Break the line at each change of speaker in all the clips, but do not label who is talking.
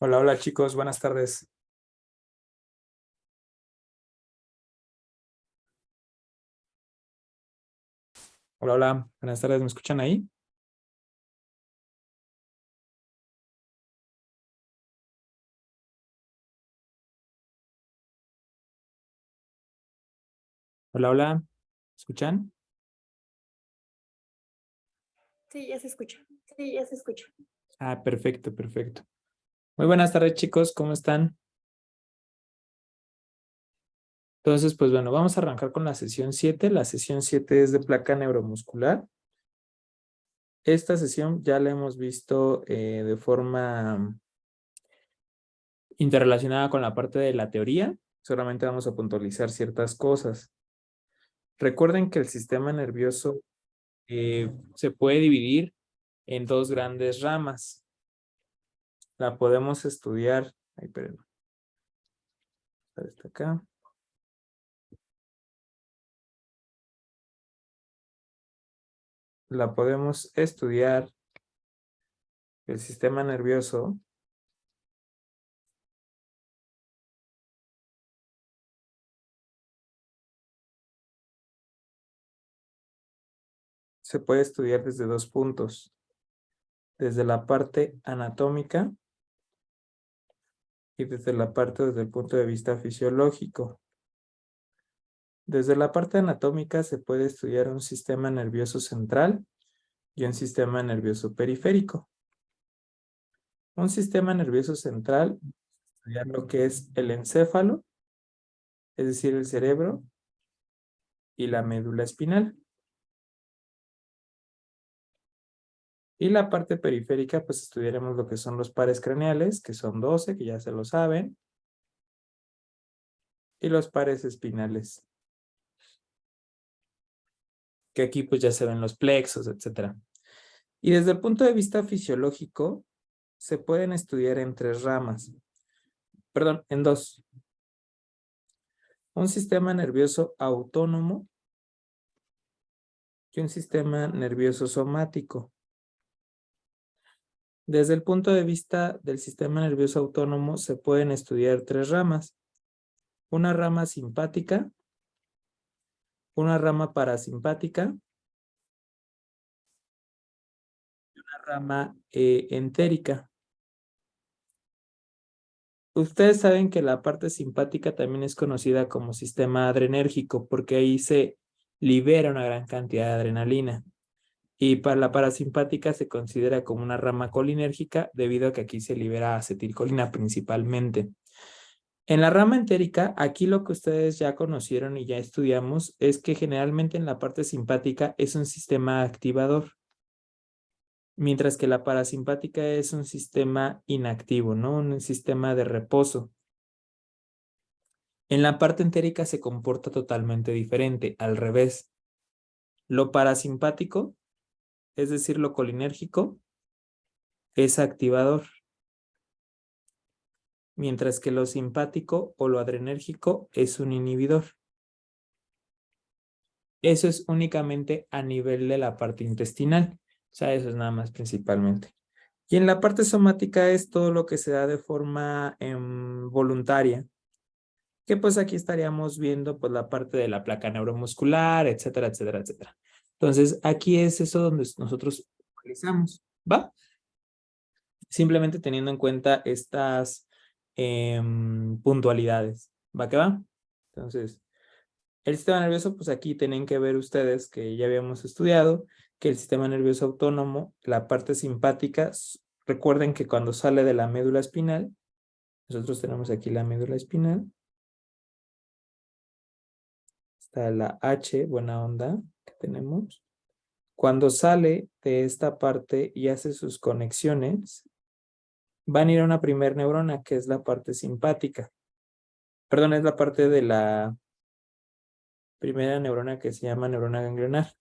Hola, hola chicos, buenas tardes. Hola, hola, buenas tardes, ¿me escuchan ahí? Hola, hola, ¿me escuchan?
Sí, ya se escucha. Sí, ya se escucha.
Ah, perfecto, perfecto. Muy buenas tardes chicos, ¿cómo están? Entonces, pues bueno, vamos a arrancar con la sesión 7. La sesión 7 es de placa neuromuscular. Esta sesión ya la hemos visto de forma interrelacionada con la parte de la teoría. Solamente vamos a puntualizar ciertas cosas. Recuerden que el sistema nervioso se puede dividir en dos grandes ramas. La podemos estudiar. Ay, espérenme, está acá. La podemos estudiar el sistema nervioso se puede estudiar desde dos puntos, desde la parte anatómica y desde el punto de vista fisiológico. Desde la parte anatómica se puede estudiar un sistema nervioso central y un sistema nervioso periférico. Un sistema nervioso central, estudiar lo que es el encéfalo, es decir, el cerebro y la médula espinal. Y la parte periférica, pues estudiaremos lo que son los pares craneales, que son 12, que ya se lo saben, y los pares espinales, que aquí pues ya se ven los plexos, etcétera. Y desde el punto de vista fisiológico, se pueden estudiar en tres ramas, perdón, en dos. Un sistema nervioso autónomo y un sistema nervioso somático. Desde el punto de vista del sistema nervioso autónomo, se pueden estudiar tres ramas. Una rama simpática, una rama parasimpática, una rama entérica. Ustedes saben que la parte simpática también es conocida como sistema adrenérgico porque ahí se libera una gran cantidad de adrenalina. Y para la parasimpática se considera como una rama colinérgica debido a que aquí se libera acetilcolina principalmente. En la rama entérica, aquí lo que ustedes ya conocieron y ya estudiamos es que generalmente en la parte simpática es un sistema activador, mientras que la parasimpática es un sistema inactivo, ¿no? Un sistema de reposo. En la parte entérica se comporta totalmente diferente, al revés. Lo parasimpático, es decir, lo colinérgico, es activador, mientras que lo simpático o lo adrenérgico es un inhibidor. Eso es únicamente a nivel de la parte intestinal. O sea, eso es nada más principalmente. Y en la parte somática es todo lo que se da de forma voluntaria, que pues aquí estaríamos viendo pues la parte de la placa neuromuscular, etcétera, etcétera, etcétera. Entonces, aquí es eso donde nosotros realizamos, ¿va? Simplemente teniendo en cuenta estas puntualidades, ¿va que va? Entonces, el sistema nervioso, pues aquí tienen que ver ustedes que ya habíamos estudiado que el sistema nervioso autónomo, la parte simpática, recuerden que cuando sale de la médula espinal, nosotros tenemos aquí la médula espinal, está la H, buena onda, que tenemos. Cuando sale de esta parte y hace sus conexiones, van a ir a una primer neurona, que es la parte simpática. Perdón, es la parte de la primera neurona que se llama neurona ganglionar.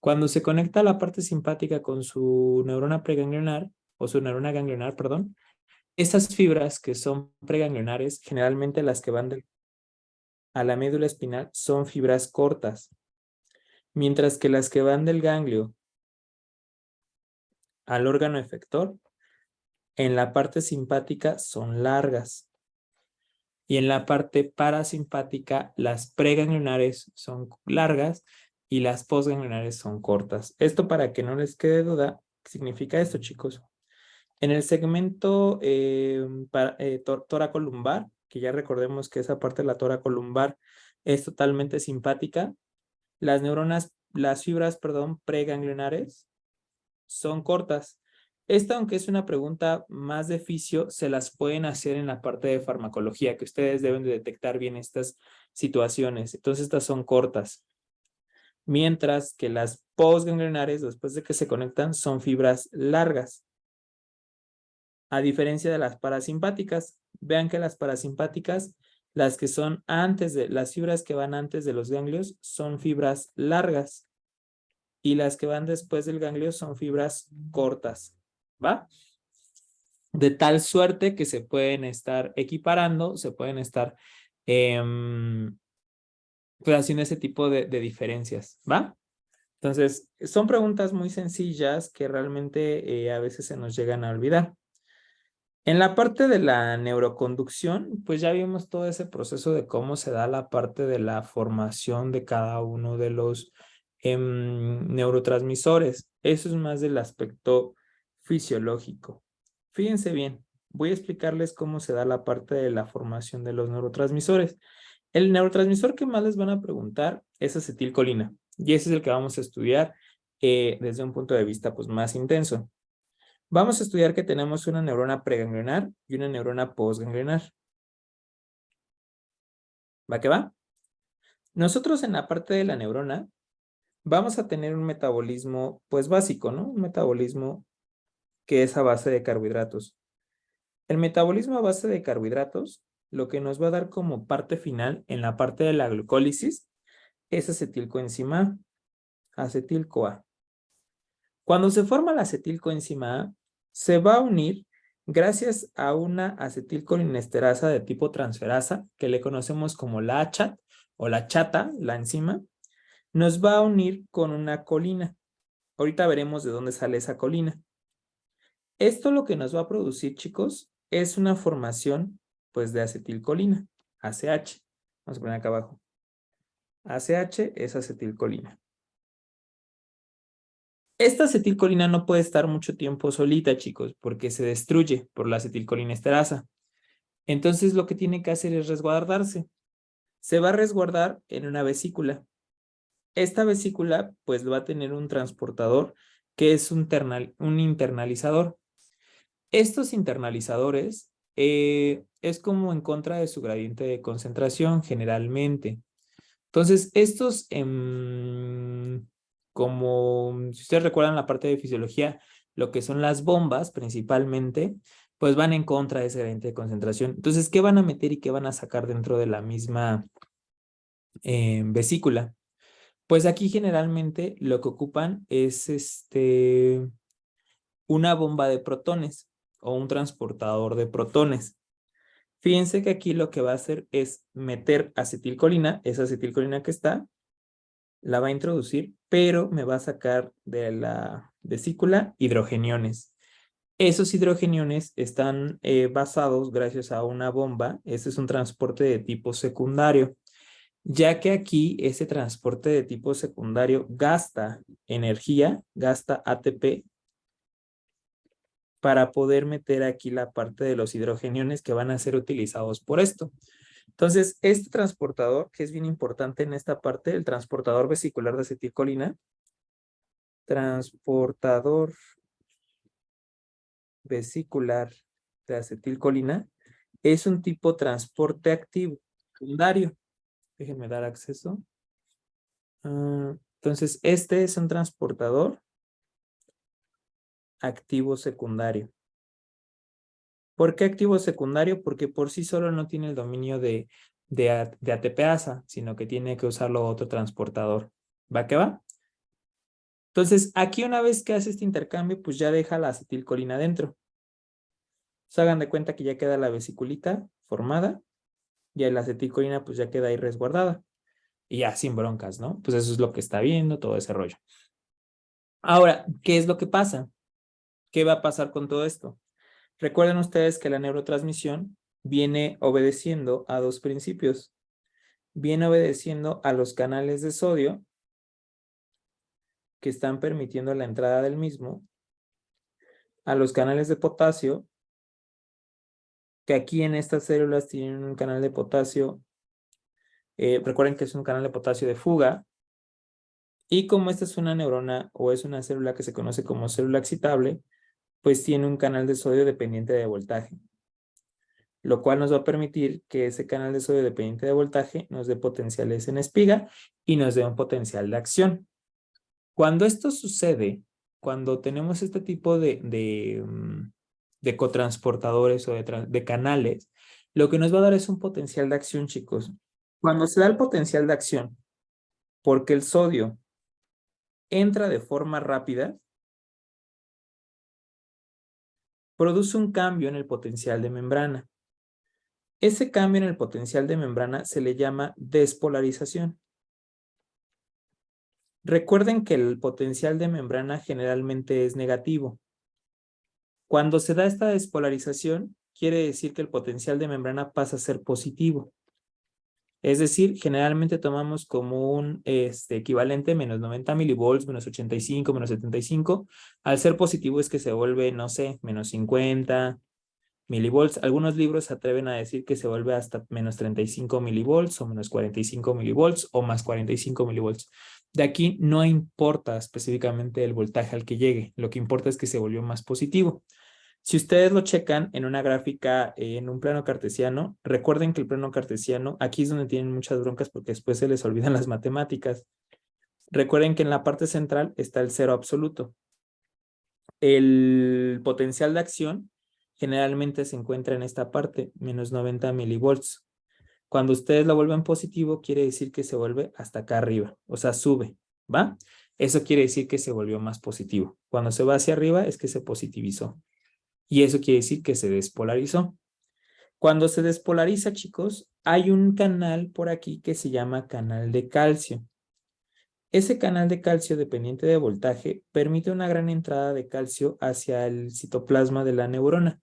Cuando se conecta la parte simpática con su neurona preganglionar, o su neurona ganglionar, perdón, estas fibras que son preganglionares, generalmente las que van a la médula espinal, son fibras cortas, mientras que las que van del ganglio al órgano efector En la parte simpática son largas. Y en la parte parasimpática, las preganglionares son largas y las postganglionares son cortas. Esto, para que no les quede duda, ¿qué significa esto, chicos? En el segmento toracolumbar, que ya recordemos que esa parte de la toracolumbar es totalmente simpática, las fibras, perdón, preganglionares son cortas. Esta, aunque es una pregunta más de fisio, se las pueden hacer en la parte de farmacología, que ustedes deben de detectar bien estas situaciones. Entonces, estas son cortas. Mientras que las postganglionares, después de que se conectan, son fibras largas. A diferencia de las parasimpáticas. Vean que las parasimpáticas, las que son las fibras que van antes de los ganglios, son fibras largas. Y las que van después del ganglio son fibras cortas. ¿Va? De tal suerte que se pueden estar equiparando, se pueden estar pues haciendo ese tipo de diferencias. ¿Va? Entonces, son preguntas muy sencillas que realmente a veces se nos llegan a olvidar. En la parte de la neuroconducción, pues ya vimos todo ese proceso de cómo se da la parte de la formación de cada uno de los neurotransmisores. Eso es más del aspecto fisiológico. Fíjense bien, voy a explicarles cómo se da la parte de la formación de los neurotransmisores. El neurotransmisor que más les van a preguntar es acetilcolina, y ese es el que vamos a estudiar desde un punto de vista pues, más intenso. Vamos a estudiar que tenemos una neurona preganglionar y una neurona postganglionar. ¿Va que va? Nosotros en la parte de la neurona vamos a tener un metabolismo pues básico, ¿no? Un metabolismo que es a base de carbohidratos. El metabolismo a base de carbohidratos, lo que nos va a dar como parte final en la parte de la glucólisis es acetilcoenzima A, acetil-CoA. Cuando se forma la acetilcoenzima A, se va a unir gracias a una acetilcolinesterasa de tipo transferasa, que le conocemos como la ACHAT o la chata, la enzima, nos va a unir con una colina. Ahorita veremos de dónde sale esa colina. Esto lo que nos va a producir, chicos, es una formación pues de acetilcolina, ACH. Vamos a poner acá abajo. ACH es acetilcolina. Esta acetilcolina no puede estar mucho tiempo solita, chicos, porque se destruye por la acetilcolinesterasa. Entonces lo que tiene que hacer es resguardarse. Se va a resguardar en una vesícula. Esta vesícula pues va a tener un transportador que es un internalizador. Estos internalizadores es como en contra de su gradiente de concentración generalmente. Entonces estos como si ustedes recuerdan la parte de fisiología, lo que son las bombas principalmente, pues van en contra de ese gradiente de concentración. Entonces, ¿qué van a meter y qué van a sacar dentro de la misma vesícula? Pues aquí generalmente lo que ocupan es una bomba de protones o un transportador de protones. Fíjense que aquí lo que va a hacer es meter acetilcolina, esa acetilcolina que está, la va a introducir, pero me va a sacar de la vesícula hidrogeniones. Esos hidrogeniones están basados gracias a una bomba. Ese es un transporte de tipo secundario, ya que aquí ese transporte de tipo secundario gasta energía, gasta ATP, para poder meter aquí la parte de los hidrogeniones que van a ser utilizados por esto. Entonces, este transportador, que es bien importante en esta parte, el transportador vesicular de acetilcolina, transportador vesicular de acetilcolina, es un tipo transporte activo secundario. Déjenme dar acceso. Entonces, este es un transportador activo secundario. ¿Por qué activo secundario? Porque por sí solo no tiene el dominio de ATPasa, sino que tiene que usarlo otro transportador. ¿Va que va? Entonces, aquí una vez que hace este intercambio, pues ya deja la acetilcolina dentro. Se hagan de cuenta que ya queda la vesiculita formada y la acetilcolina pues ya queda ahí resguardada. Y ya sin broncas, ¿no? Pues eso es lo que está viendo, todo ese rollo. Ahora, ¿qué es lo que pasa? ¿Qué va a pasar con todo esto? Recuerden ustedes que la neurotransmisión viene obedeciendo a dos principios. Viene obedeciendo a los canales de sodio que están permitiendo la entrada del mismo, a los canales de potasio, que aquí en estas células tienen un canal de potasio, recuerden que es un canal de potasio de fuga, y como esta es una neurona o es una célula que se conoce como célula excitable, pues tiene un canal de sodio dependiente de voltaje, lo cual nos va a permitir que ese canal de sodio dependiente de voltaje nos dé potenciales en espiga y nos dé un potencial de acción. Cuando esto sucede, cuando tenemos este tipo de cotransportadores o de canales, lo que nos va a dar es un potencial de acción, chicos. Cuando se da el potencial de acción, porque el sodio entra de forma rápida, produce un cambio en el potencial de membrana. Ese cambio en el potencial de membrana se le llama despolarización. Recuerden que el potencial de membrana generalmente es negativo. Cuando se da esta despolarización, quiere decir que el potencial de membrana pasa a ser positivo. Es decir, generalmente tomamos como un equivalente menos 90 milivolts, menos 85, menos 75. Al ser positivo es que se vuelve, no sé, menos 50 milivolts. Algunos libros se atreven a decir que se vuelve hasta menos 35 milivolts o menos 45 milivolts o más 45 milivolts. De aquí no importa específicamente el voltaje al que llegue. Lo que importa es que se volvió más positivo. Si ustedes lo checan en una gráfica en un plano cartesiano, recuerden que el plano cartesiano, aquí es donde tienen muchas broncas porque después se les olvidan las matemáticas. Recuerden que en la parte central está el cero absoluto. El potencial de acción generalmente se encuentra en esta parte, menos 90 milivolts. Cuando ustedes lo vuelven positivo, quiere decir que se vuelve hasta acá arriba, o sea, sube, ¿va? Eso quiere decir que se volvió más positivo. Cuando se va hacia arriba es que se positivizó. Y eso quiere decir que se despolarizó. Cuando se despolariza, chicos, hay un canal por aquí que se llama canal de calcio. Ese canal de calcio dependiente de voltaje permite una gran entrada de calcio hacia el citoplasma de la neurona,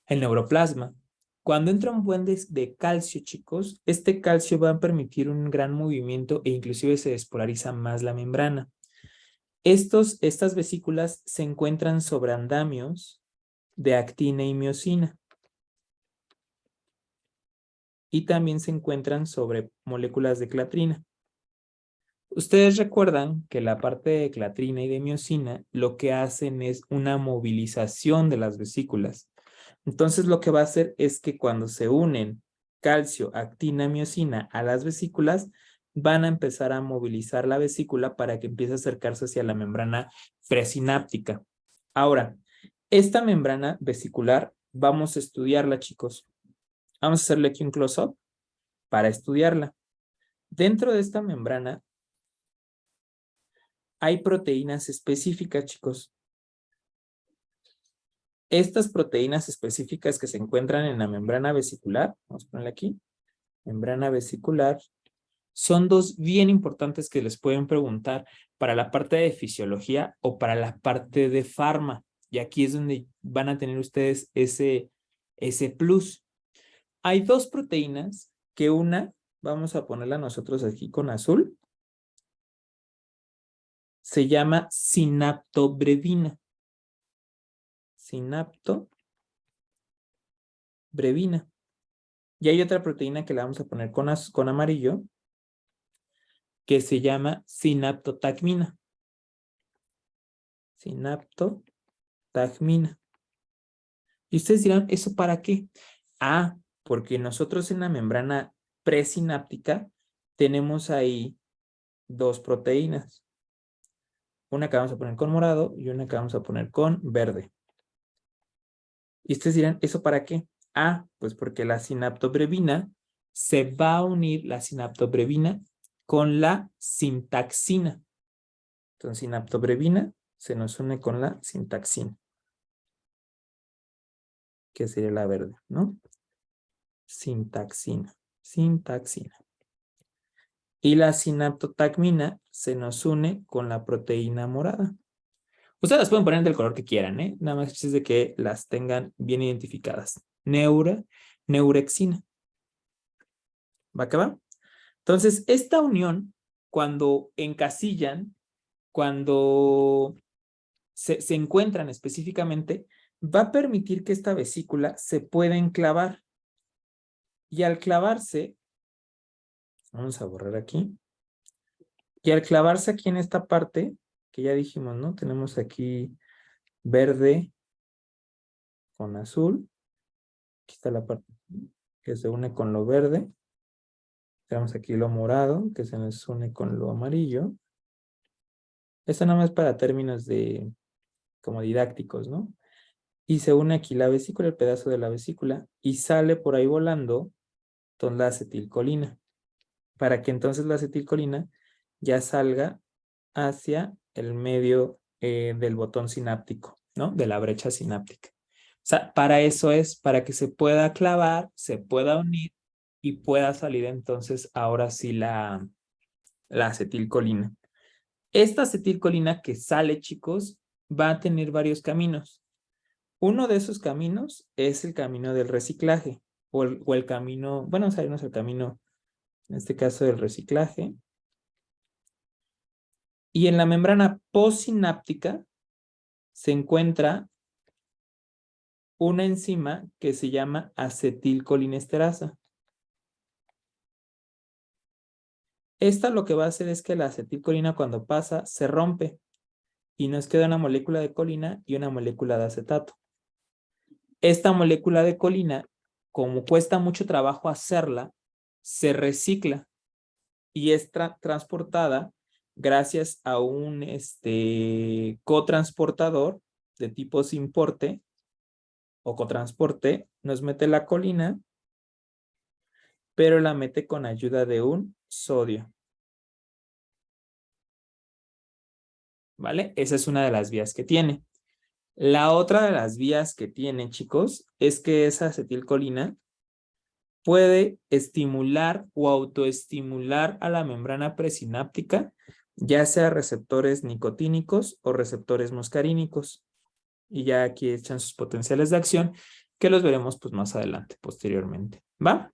el neuroplasma. Cuando entra un buen de calcio, chicos, este calcio va a permitir un gran movimiento e inclusive se despolariza más la membrana. Estas vesículas se encuentran sobre andamios de actina y miosina. Y también se encuentran sobre moléculas de clatrina. Ustedes recuerdan que la parte de clatrina y de miosina lo que hacen es una movilización de las vesículas. Entonces lo que va a hacer es que cuando se unen calcio, actina, miosina a las vesículas, van a empezar a movilizar la vesícula para que empiece a acercarse hacia la membrana presináptica. Ahora, esta membrana vesicular vamos a estudiarla, chicos. Vamos a hacerle aquí un close-up para estudiarla. Dentro de esta membrana hay proteínas específicas, chicos. Estas proteínas específicas que se encuentran en la membrana vesicular, vamos a ponerla aquí, membrana vesicular, son dos bien importantes que les pueden preguntar para la parte de fisiología o para la parte de farma. Y aquí es donde van a tener ustedes ese plus. Hay dos proteínas que una, vamos a ponerla nosotros aquí con azul, se llama sinaptobrevina. Sinaptobrevina. Y hay otra proteína que la vamos a poner con amarillo, que se llama sinaptotagmina. Sinaptotagmina. Y ustedes dirán, ¿eso para qué? Ah, porque nosotros en la membrana presináptica tenemos ahí dos proteínas. Una que vamos a poner con morado y una que vamos a poner con verde. Y ustedes dirán, ¿eso para qué? Ah, pues porque la sinaptobrevina se va a unir la sinaptobrevina con la sintaxina. Entonces, sinaptobrevina se nos une con la sintaxina, que sería la verde, ¿no? Sintaxina. Y la sinaptotagmina se nos une con la proteína morada. Ustedes las pueden poner del color que quieran, ¿eh? Nada más es de que las tengan bien identificadas. Neurexina. ¿Va que va? Entonces, esta unión, cuando encasillan, cuando se encuentran específicamente, va a permitir que esta vesícula se pueda enclavar. Y al clavarse, vamos a borrar aquí, y al clavarse aquí en esta parte, que ya dijimos, ¿no? Tenemos aquí verde con azul. Aquí está la parte que se une con lo verde. Tenemos aquí lo morado, que se nos une con lo amarillo. Esto nada más para términos de como didácticos, ¿no? Y se une aquí la vesícula, el pedazo de la vesícula, y sale por ahí volando con la acetilcolina, para que entonces la acetilcolina ya salga hacia el medio del botón sináptico, ¿no? De la brecha sináptica. O sea, para eso es, para que se pueda clavar, se pueda unir y pueda salir entonces ahora sí la acetilcolina. Esta acetilcolina que sale, chicos, va a tener varios caminos. Uno de esos caminos es el camino del reciclaje o el camino, bueno, vamos a irnos al camino, en este caso del reciclaje. Y en la membrana postsináptica se encuentra una enzima que se llama acetilcolinesterasa. Esta lo que va a hacer es que la acetilcolina cuando pasa se rompe y nos queda una molécula de colina y una molécula de acetato. Esta molécula de colina, como cuesta mucho trabajo hacerla, se recicla y es transportada gracias a un cotransportador de tipo simporte o cotransporte, nos mete la colina, pero la mete con ayuda de un sodio. ¿Vale? Esa es una de las vías que tiene. La otra de las vías que tiene, chicos, es que esa acetilcolina puede estimular o autoestimular a la membrana presináptica, ya sea receptores nicotínicos o receptores muscarínicos. Y ya aquí echan sus potenciales de acción, que los veremos pues más adelante, posteriormente. ¿Va?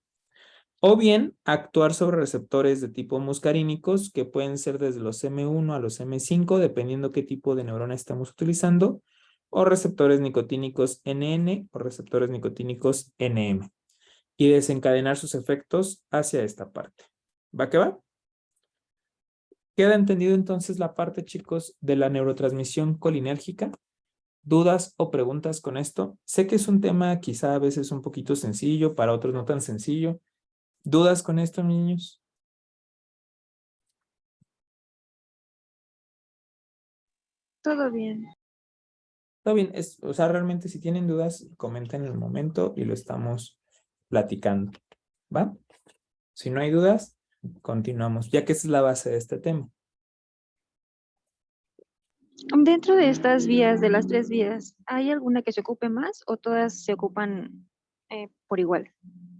O bien actuar sobre receptores de tipo muscarínicos, que pueden ser desde los M1 a los M5, dependiendo qué tipo de neurona estamos utilizando, o receptores nicotínicos NN o receptores nicotínicos NM, y desencadenar sus efectos hacia esta parte. ¿Va que va? ¿Queda entendido entonces la parte, chicos, de la neurotransmisión colinérgica? ¿Dudas o preguntas con esto? Sé que es un tema quizá a veces un poquito sencillo, para otros no tan sencillo. ¿Dudas con esto, niños?
Todo bien.
Está bien, o sea, realmente si tienen dudas, comenten en el momento y lo estamos platicando. ¿Va? Si no hay dudas, continuamos, ya que esa es la base de este tema.
Dentro de estas vías, de las tres vías, ¿hay alguna que se ocupe más o todas se ocupan por igual?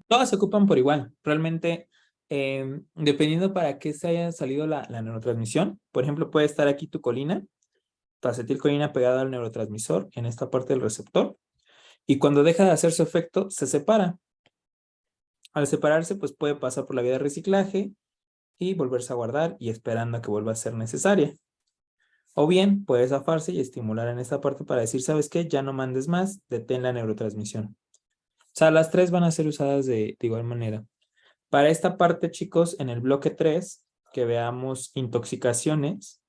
Todas se ocupan por igual. Realmente, dependiendo para qué se haya salido la neurotransmisión, por ejemplo, puede estar aquí tu colina, tu acetilcolina pegada al neurotransmisor en esta parte del receptor, y cuando deja de hacer su efecto, se separa. Al separarse, pues puede pasar por la vía de reciclaje y volverse a guardar y esperando a que vuelva a ser necesaria. O bien, puede zafarse y estimular en esta parte para decir, ¿sabes qué? Ya no mandes más, detén la neurotransmisión. O sea, las tres van a ser usadas de igual manera. Para esta parte, chicos, en el bloque 3, que veamos intoxicaciones,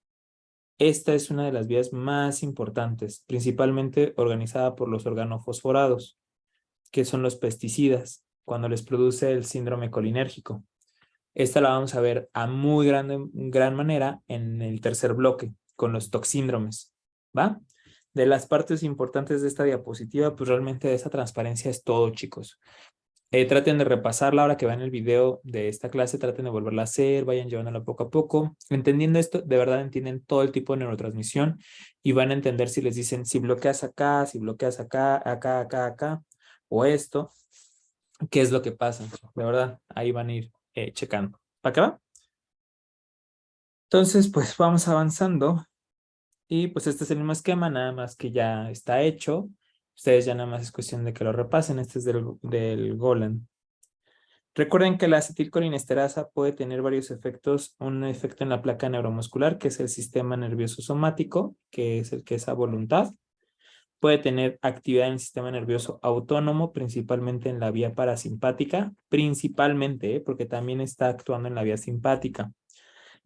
esta es una de las vías más importantes, principalmente organizada por los organofosforados, que son los pesticidas, cuando les produce el síndrome colinérgico. Esta la vamos a ver a muy gran manera en el tercer bloque, con los toxíndromes, ¿va? De las partes importantes de esta diapositiva, pues realmente esa transparencia es todo, chicos. Traten de repasarla ahora que vean el video de esta clase, traten de volverla a hacer, vayan llevándola poco a poco. Entendiendo esto, de verdad entienden todo el tipo de neurotransmisión y van a entender si les dicen si bloqueas acá, si bloqueas acá, acá, o esto, qué es lo que pasa. De verdad, ahí van a ir checando. ¿Para qué va? Entonces, pues vamos avanzando. Y pues este es el mismo esquema, nada más que ya está hecho. Ustedes ya nada más es cuestión de que lo repasen. Este es del Golan. Recuerden que la acetilcolinesterasa puede tener varios efectos. Un efecto en la placa neuromuscular, que es el sistema nervioso somático, que es el que es a voluntad. Puede tener actividad en el sistema nervioso autónomo, principalmente en la vía parasimpática, principalmente, porque también está actuando en la vía simpática.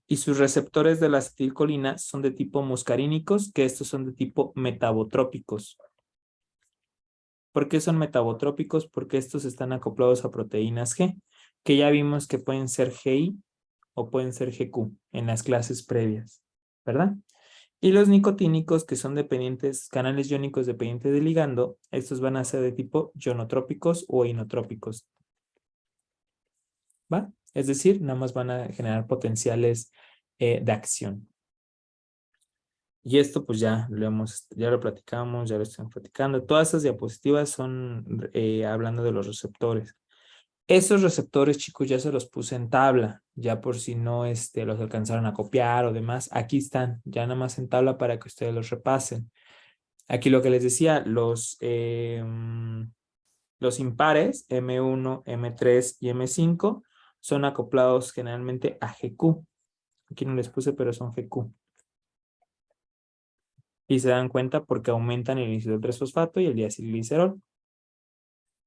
Y sus receptores de la acetilcolina son de tipo muscarínicos, que estos son de tipo metabotrópicos. ¿Por qué son metabotrópicos? Porque estos están acoplados a proteínas G, que ya vimos que pueden ser GI o pueden ser GQ en las clases previas, ¿verdad? Y los nicotínicos, que son dependientes, canales iónicos dependientes del ligando, estos van a ser de tipo ionotrópicos o inotrópicos, ¿va? Es decir, nada más van a generar potenciales de acción. Y esto pues ya lo platicamos, ya lo estamos platicando. Todas estas diapositivas son hablando de los receptores. Esos receptores, chicos, ya se los puse en tabla, ya por si no los alcanzaron a copiar o demás. Aquí están, ya nada más en tabla para que ustedes los repasen. Aquí lo que les decía, los impares, M1, M3 y M5, son acoplados generalmente a GQ. Aquí no les puse, pero son GQ. Y se dan cuenta porque aumentan el inositol 3-fosfato y el diacilglicerol.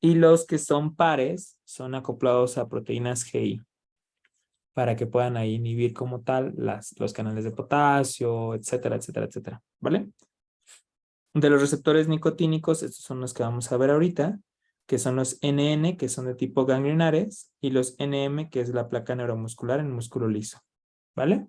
Y los que son pares son acoplados a proteínas GI para que puedan ahí inhibir como tal los canales de potasio, etcétera, etcétera, etcétera. ¿Vale? De los receptores nicotínicos, estos son los que vamos a ver ahorita, que son los NN, que son de tipo ganglionares, y los NM, que es la placa neuromuscular en músculo liso. ¿Vale?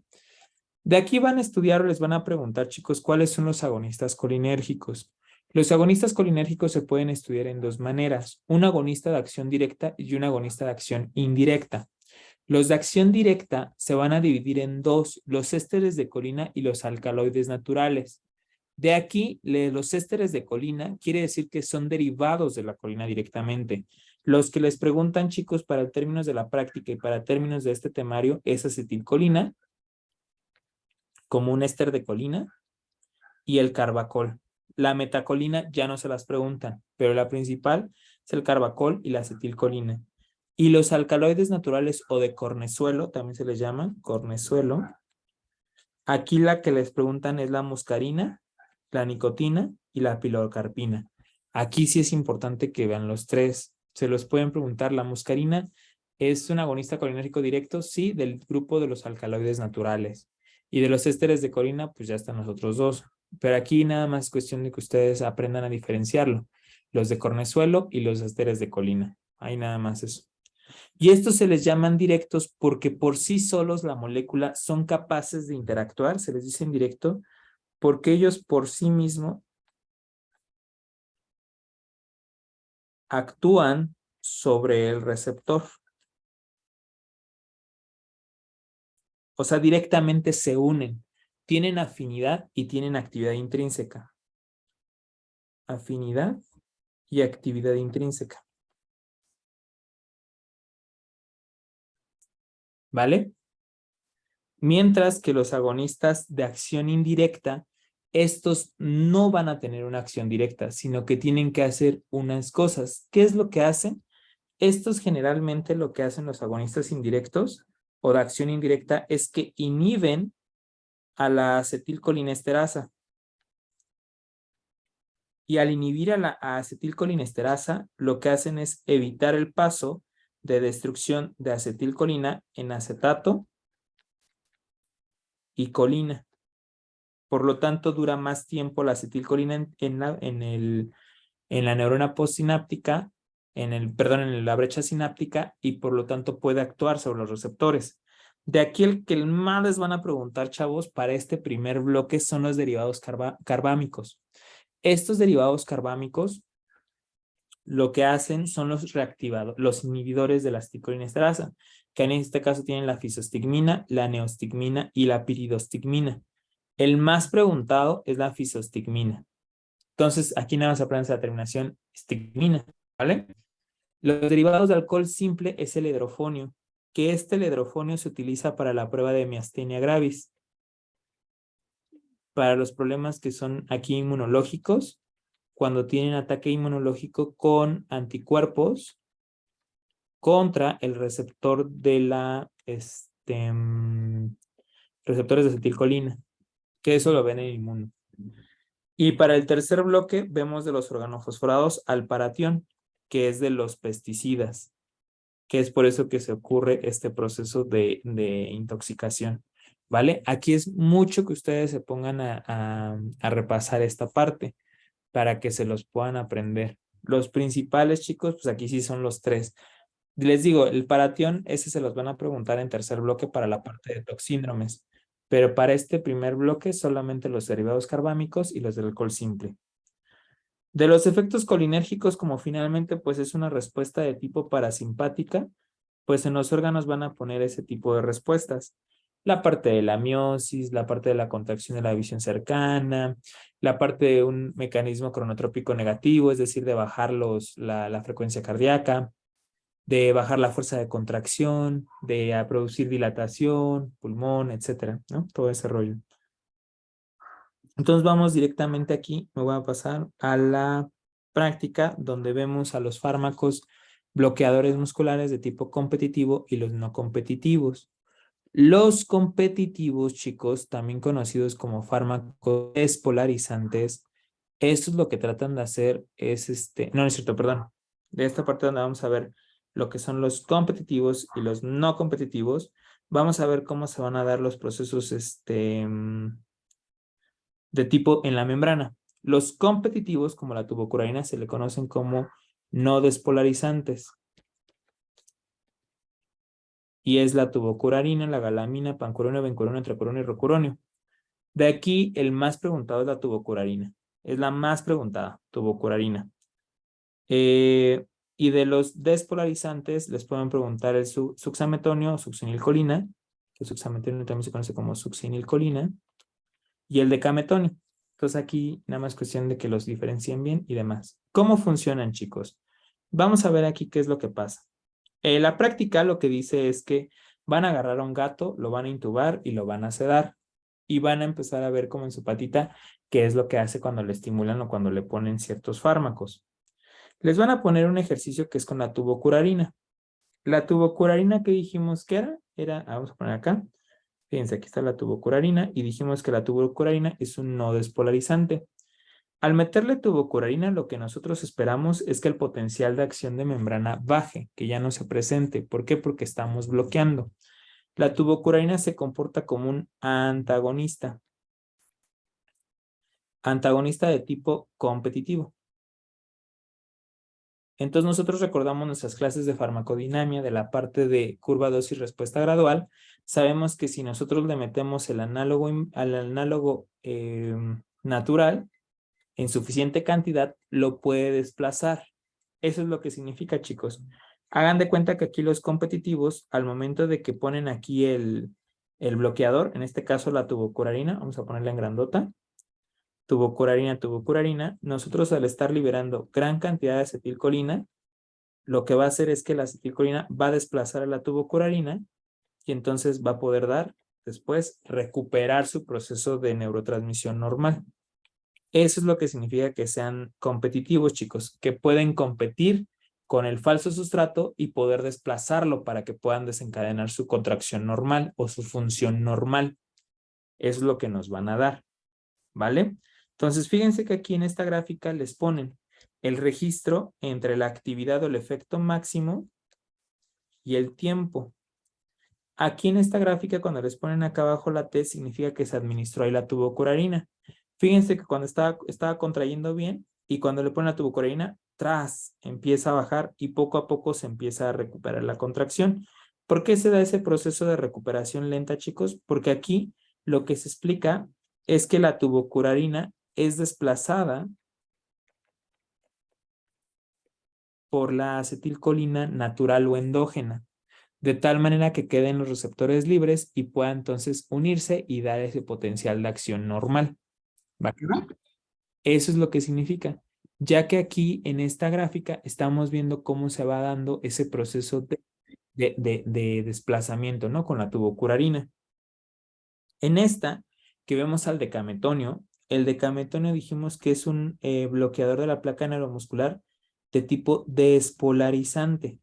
De aquí van a estudiar o les van a preguntar, chicos, cuáles son los agonistas colinérgicos. Los agonistas colinérgicos se pueden estudiar en dos maneras, un agonista de acción directa y un agonista de acción indirecta. Los de acción directa se van a dividir en dos, los ésteres de colina y los alcaloides naturales. De aquí, los ésteres de colina quiere decir que son derivados de la colina directamente. Los que les preguntan, chicos, para términos de la práctica y para términos de este temario, es acetilcolina, como un éster de colina, y el carbacol. La metacolina ya no se las preguntan, pero la principal es el carbacol y la acetilcolina. Y los alcaloides naturales o de cornezuelo, también se les llama cornezuelo. Aquí la que les preguntan es la muscarina, la nicotina y la pilocarpina. Aquí sí es importante que vean los tres. Se los pueden preguntar. La muscarina es un agonista colinérgico directo, sí, del grupo de los alcaloides naturales. Y de los ésteres de colina, pues ya están los otros dos. Pero aquí nada más es cuestión de que ustedes aprendan a diferenciarlo. Los de cornezuelo y los ésteres de colina. Ahí nada más eso. Y estos se les llaman directos porque por sí solos la molécula son capaces de interactuar, se les dice en directo, porque ellos por sí mismos actúan sobre el receptor. O sea, directamente se unen, tienen afinidad y tienen actividad intrínseca. Afinidad y actividad intrínseca. ¿Vale? Mientras que los agonistas de acción indirecta, estos no van a tener una acción directa, sino que tienen que hacer unas cosas. ¿Qué es lo que hacen? Estos generalmente lo que hacen los agonistas indirectos o de acción indirecta es que inhiben a la acetilcolinesterasa. Y al inhibir a la acetilcolinesterasa, lo que hacen es evitar el paso de destrucción de acetilcolina en acetato y colina. Por lo tanto, dura más tiempo la acetilcolina en la neurona postsináptica, en la brecha sináptica, y por lo tanto puede actuar sobre los receptores. De aquí el que más les van a preguntar, chavos, para este primer bloque son los derivados carbámicos. Estos derivados carbámicos lo que hacen son los reactivados, los inhibidores de la acetilcolinesterasa, que en este caso tienen la fisostigmina, la neostigmina y la piridostigmina. El más preguntado es la fisostigmina. Entonces, aquí nada más aprendes la terminación estigmina, ¿vale? Los derivados de alcohol simple es el hidrofonio, que este hidrofonio se utiliza para la prueba de miastenia gravis. para los problemas que son aquí inmunológicos, cuando tienen ataque inmunológico con anticuerpos contra el receptor de la, receptores de acetilcolina, que eso lo ven en inmuno. Y para el tercer bloque vemos de los organofosforados al paratión, que es de los pesticidas, que es por eso que se ocurre este proceso de intoxicación, ¿vale? Aquí es mucho que ustedes se pongan a repasar esta parte para que se los puedan aprender. Los principales, chicos, pues aquí sí son los tres. Les digo, el paratión, ese se los van a preguntar en tercer bloque para la parte de toxíndromes, pero para este primer bloque solamente los derivados carbámicos y los del alcohol simple. De los efectos colinérgicos, como finalmente pues es una respuesta de tipo parasimpática, pues en los órganos van a poner ese tipo de respuestas. La parte de la miosis, la parte de la contracción de la visión cercana, la parte de un mecanismo cronotrópico negativo, es decir, de bajar la frecuencia cardíaca, de bajar la fuerza de contracción, de producir dilatación, pulmón, etcétera, ¿no? Todo ese rollo. Entonces vamos directamente aquí, me voy a pasar a la práctica donde vemos a los fármacos bloqueadores musculares de tipo competitivo y los no competitivos. Los competitivos, chicos, también conocidos como fármacos despolarizantes, esto es lo que tratan de hacer es no es cierto, perdón. De esta parte donde vamos a ver lo que son los competitivos y los no competitivos, vamos a ver cómo se van a dar los procesos de tipo en la membrana. Los competitivos, como la tubocuraína, se le conocen como no despolarizantes. Y es la tubocurarina, la galamina, pancuronio, bencuronio, entracuronio y rocuronio. De aquí, el más preguntado es la tubocurarina. Es la más preguntada, tubocurarina. Y de los despolarizantes, les pueden preguntar el suxametonio o succinilcolina, que el suxametonio también se conoce como succinilcolina, y el decametonio. Entonces aquí nada más cuestión de que los diferencien bien y demás. ¿Cómo funcionan, chicos? Vamos a ver aquí qué es lo que pasa. La práctica lo que dice es que van a agarrar a un gato, lo van a intubar y lo van a sedar. Y van a empezar a ver como en su patita qué es lo que hace cuando le estimulan o cuando le ponen ciertos fármacos. Les van a poner un ejercicio que es con la tubocurarina. La tubocurarina que dijimos que vamos a poner acá. Fíjense, aquí está la tubocurarina y dijimos que la tubocurarina es un no despolarizante. Al meterle tubocurarina, lo que nosotros esperamos es que el potencial de acción de membrana baje, que ya no se presente. ¿Por qué? Porque estamos bloqueando. La tubocurarina se comporta como un antagonista. Antagonista de tipo competitivo. Entonces nosotros recordamos nuestras clases de farmacodinamia de la parte de curva dosis respuesta gradual. Sabemos que si nosotros le metemos el análogo al análogo natural en suficiente cantidad, lo puede desplazar. Eso es lo que significa, chicos. Hagan de cuenta que aquí los competitivos, al momento de que ponen aquí el bloqueador, en este caso la tubocurarina, vamos a ponerla en grandota, tubocurarina, nosotros al estar liberando gran cantidad de acetilcolina, lo que va a hacer es que la acetilcolina va a desplazar a la tubocurarina y entonces va a poder dar después recuperar su proceso de neurotransmisión normal. Eso es lo que significa que sean competitivos, chicos, que pueden competir con el falso sustrato y poder desplazarlo para que puedan desencadenar su contracción normal o su función normal. Eso es lo que nos van a dar, ¿vale? Entonces, fíjense que aquí en esta gráfica les ponen el registro entre la actividad o el efecto máximo y el tiempo. Aquí en esta gráfica, cuando les ponen acá abajo la T, significa que se administró ahí la tubocurarina. Fíjense que cuando estaba contrayendo bien y cuando le ponen la tubocurarina, empieza a bajar y poco a poco se empieza a recuperar la contracción. ¿Por qué se da ese proceso de recuperación lenta, chicos? Porque aquí lo que se explica es que la tubocurarina es desplazada por la acetilcolina natural o endógena, de tal manera que queden los receptores libres y pueda entonces unirse y dar ese potencial de acción normal. ¿Va que va? Eso es lo que significa, ya que aquí en esta gráfica estamos viendo cómo se va dando ese proceso de desplazamiento, ¿no? Con la tubocurarina. En esta, que vemos al decametonio. El decametonio dijimos que es un bloqueador de la placa neuromuscular de tipo despolarizante.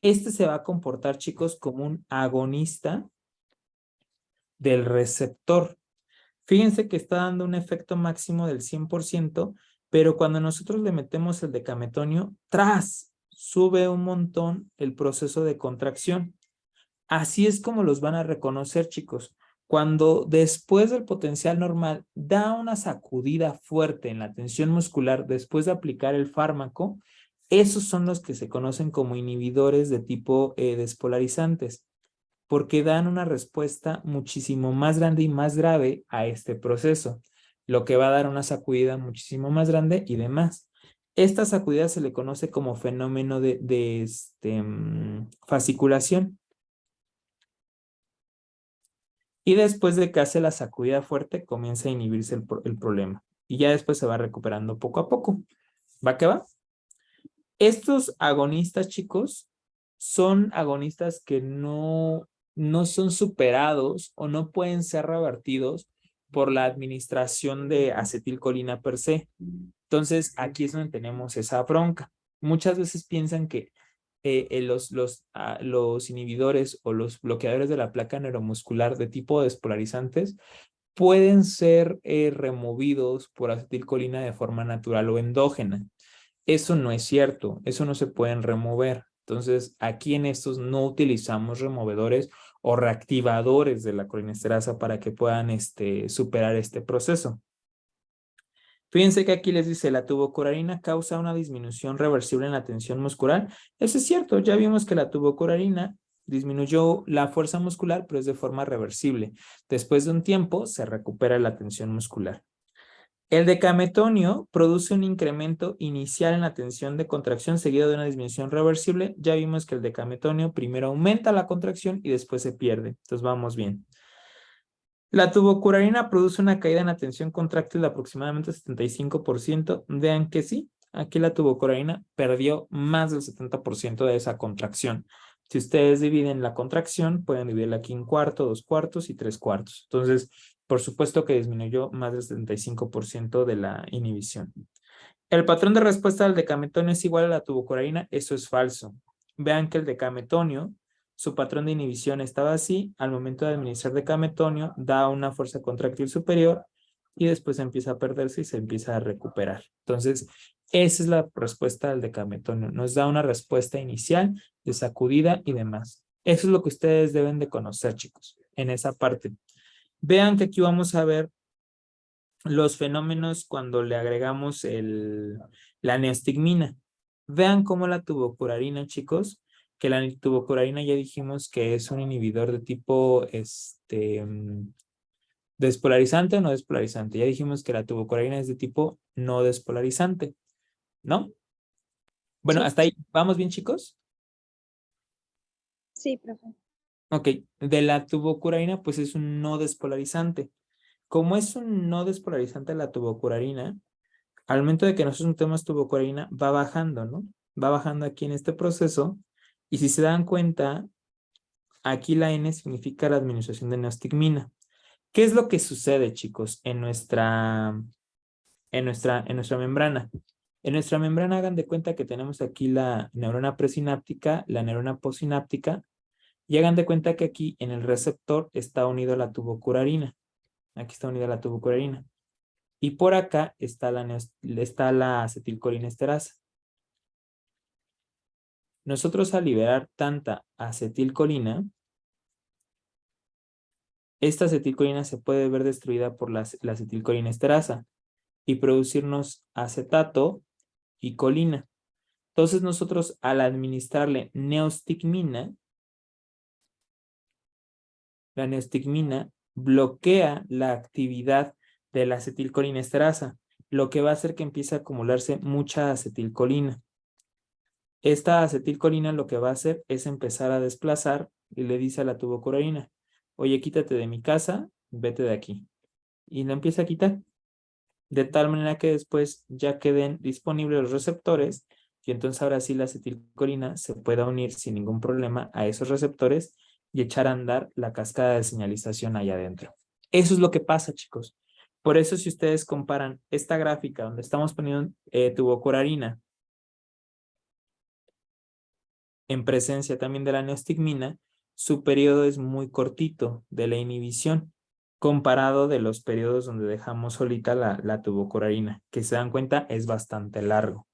Este se va a comportar, chicos, como un agonista del receptor. Fíjense que está dando un efecto máximo del 100%, pero cuando nosotros le metemos el decametonio, ¡tras! Sube un montón el proceso de contracción. Así es como los van a reconocer, chicos. Cuando después del potencial normal da una sacudida fuerte en la tensión muscular después de aplicar el fármaco, esos son los que se conocen como inhibidores de tipo despolarizantes, porque dan una respuesta muchísimo más grande y más grave a este proceso, lo que va a dar una sacudida muchísimo más grande y demás. Esta sacudida se le conoce como fenómeno de fasciculación. Y después de que hace la sacudida fuerte, comienza a inhibirse el problema. Y ya después se va recuperando poco a poco. ¿Va que va? Estos agonistas, chicos, son agonistas que no son superados o no pueden ser revertidos por la administración de acetilcolina per se. Entonces, aquí es donde tenemos esa bronca. Muchas veces piensan que los inhibidores o los bloqueadores de la placa neuromuscular de tipo despolarizantes pueden ser removidos por acetilcolina de forma natural o endógena. Eso no es cierto, eso no se pueden remover. Entonces, aquí en estos no utilizamos removedores o reactivadores de la colinesterasa para que puedan superar este proceso. Fíjense que aquí les dice, la tubocurarina causa una disminución reversible en la tensión muscular. Eso es cierto, ya vimos que la tubocurarina disminuyó la fuerza muscular, pero es de forma reversible. Después de un tiempo se recupera la tensión muscular. El decametonio produce un incremento inicial en la tensión de contracción seguido de una disminución reversible. Ya vimos que el decametonio primero aumenta la contracción y después se pierde. Entonces vamos bien. La tubocurarina produce una caída en la tensión contráctil de aproximadamente 75%. Vean que sí, aquí la tubocurarina perdió más del 70% de esa contracción. Si ustedes dividen la contracción, pueden dividirla aquí en cuarto, 2 cuartos y 3 cuartos. Entonces, por supuesto que disminuyó más del 75% de la inhibición. El patrón de respuesta del decametonio es igual a la tubocurarina. Eso es falso. Vean que el decametonio, su patrón de inhibición estaba así. Al momento de administrar decametonio, da una fuerza contráctil superior y después empieza a perderse y se empieza a recuperar. Entonces, esa es la respuesta del decametonio. Nos da una respuesta inicial de sacudida y demás. Eso es lo que ustedes deben de conocer, chicos, en esa parte. Vean que aquí vamos a ver los fenómenos cuando le agregamos la neostigmina. Vean cómo la tubocurarina, chicos, que la tubocurarina ya dijimos que es un inhibidor de tipo despolarizante o no despolarizante. Ya dijimos que la tubocurarina es de tipo no despolarizante, ¿no? Bueno,
Sí,
hasta ahí. ¿Vamos bien, chicos?
sí, profe.
Ok, de la tubocurarina, pues es un no despolarizante. Como es un no despolarizante la tubocurarina, al momento de que nosotros metemos tubocurarina, va bajando, ¿no? Va bajando aquí en este proceso. Y si se dan cuenta, aquí la N significa la administración de neostigmina. ¿Qué es lo que sucede, chicos, en nuestra membrana? En nuestra membrana hagan de cuenta que tenemos aquí la neurona presináptica, la neurona postsináptica, y hagan de cuenta que aquí en el receptor está unido la tubocurarina. Aquí está unida la tubocurarina. Y por acá está la acetilcolinesterasa. Nosotros al liberar tanta acetilcolina, esta acetilcolina se puede ver destruida por la acetilcolinesterasa y producirnos acetato y colina. Entonces nosotros al administrarle neostigmina, la neostigmina bloquea la actividad de la acetilcolinesterasa, lo que va a hacer que empiece a acumularse mucha acetilcolina. Esta acetilcolina lo que va a hacer es empezar a desplazar y le dice a la tubocurarina, oye, quítate de mi casa, vete de aquí. Y lo empieza a quitar, de tal manera que después ya queden disponibles los receptores y entonces ahora sí la acetilcolina se pueda unir sin ningún problema a esos receptores y echar a andar la cascada de señalización allá adentro. Eso es lo que pasa, chicos. Por eso, si ustedes comparan esta gráfica donde estamos poniendo tubocurarina en presencia también de la neostigmina, su periodo es muy cortito de la inhibición, comparado de los periodos donde dejamos solita la tubocurarina, que se dan cuenta es bastante largo.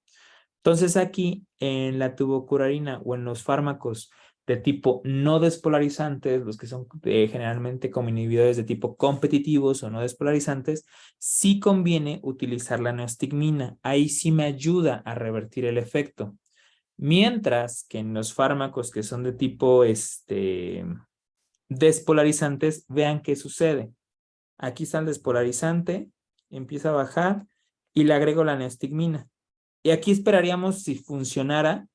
Entonces aquí en la tubocurarina o en los fármacos de tipo no despolarizantes, los que son generalmente como inhibidores de tipo competitivos o no despolarizantes, sí conviene utilizar la neostigmina. Ahí sí me ayuda a revertir el efecto. Mientras que en los fármacos que son de tipo despolarizantes, vean qué sucede. Aquí está el despolarizante, empieza a bajar y le agrego la neostigmina. Y aquí esperaríamos, si funcionara,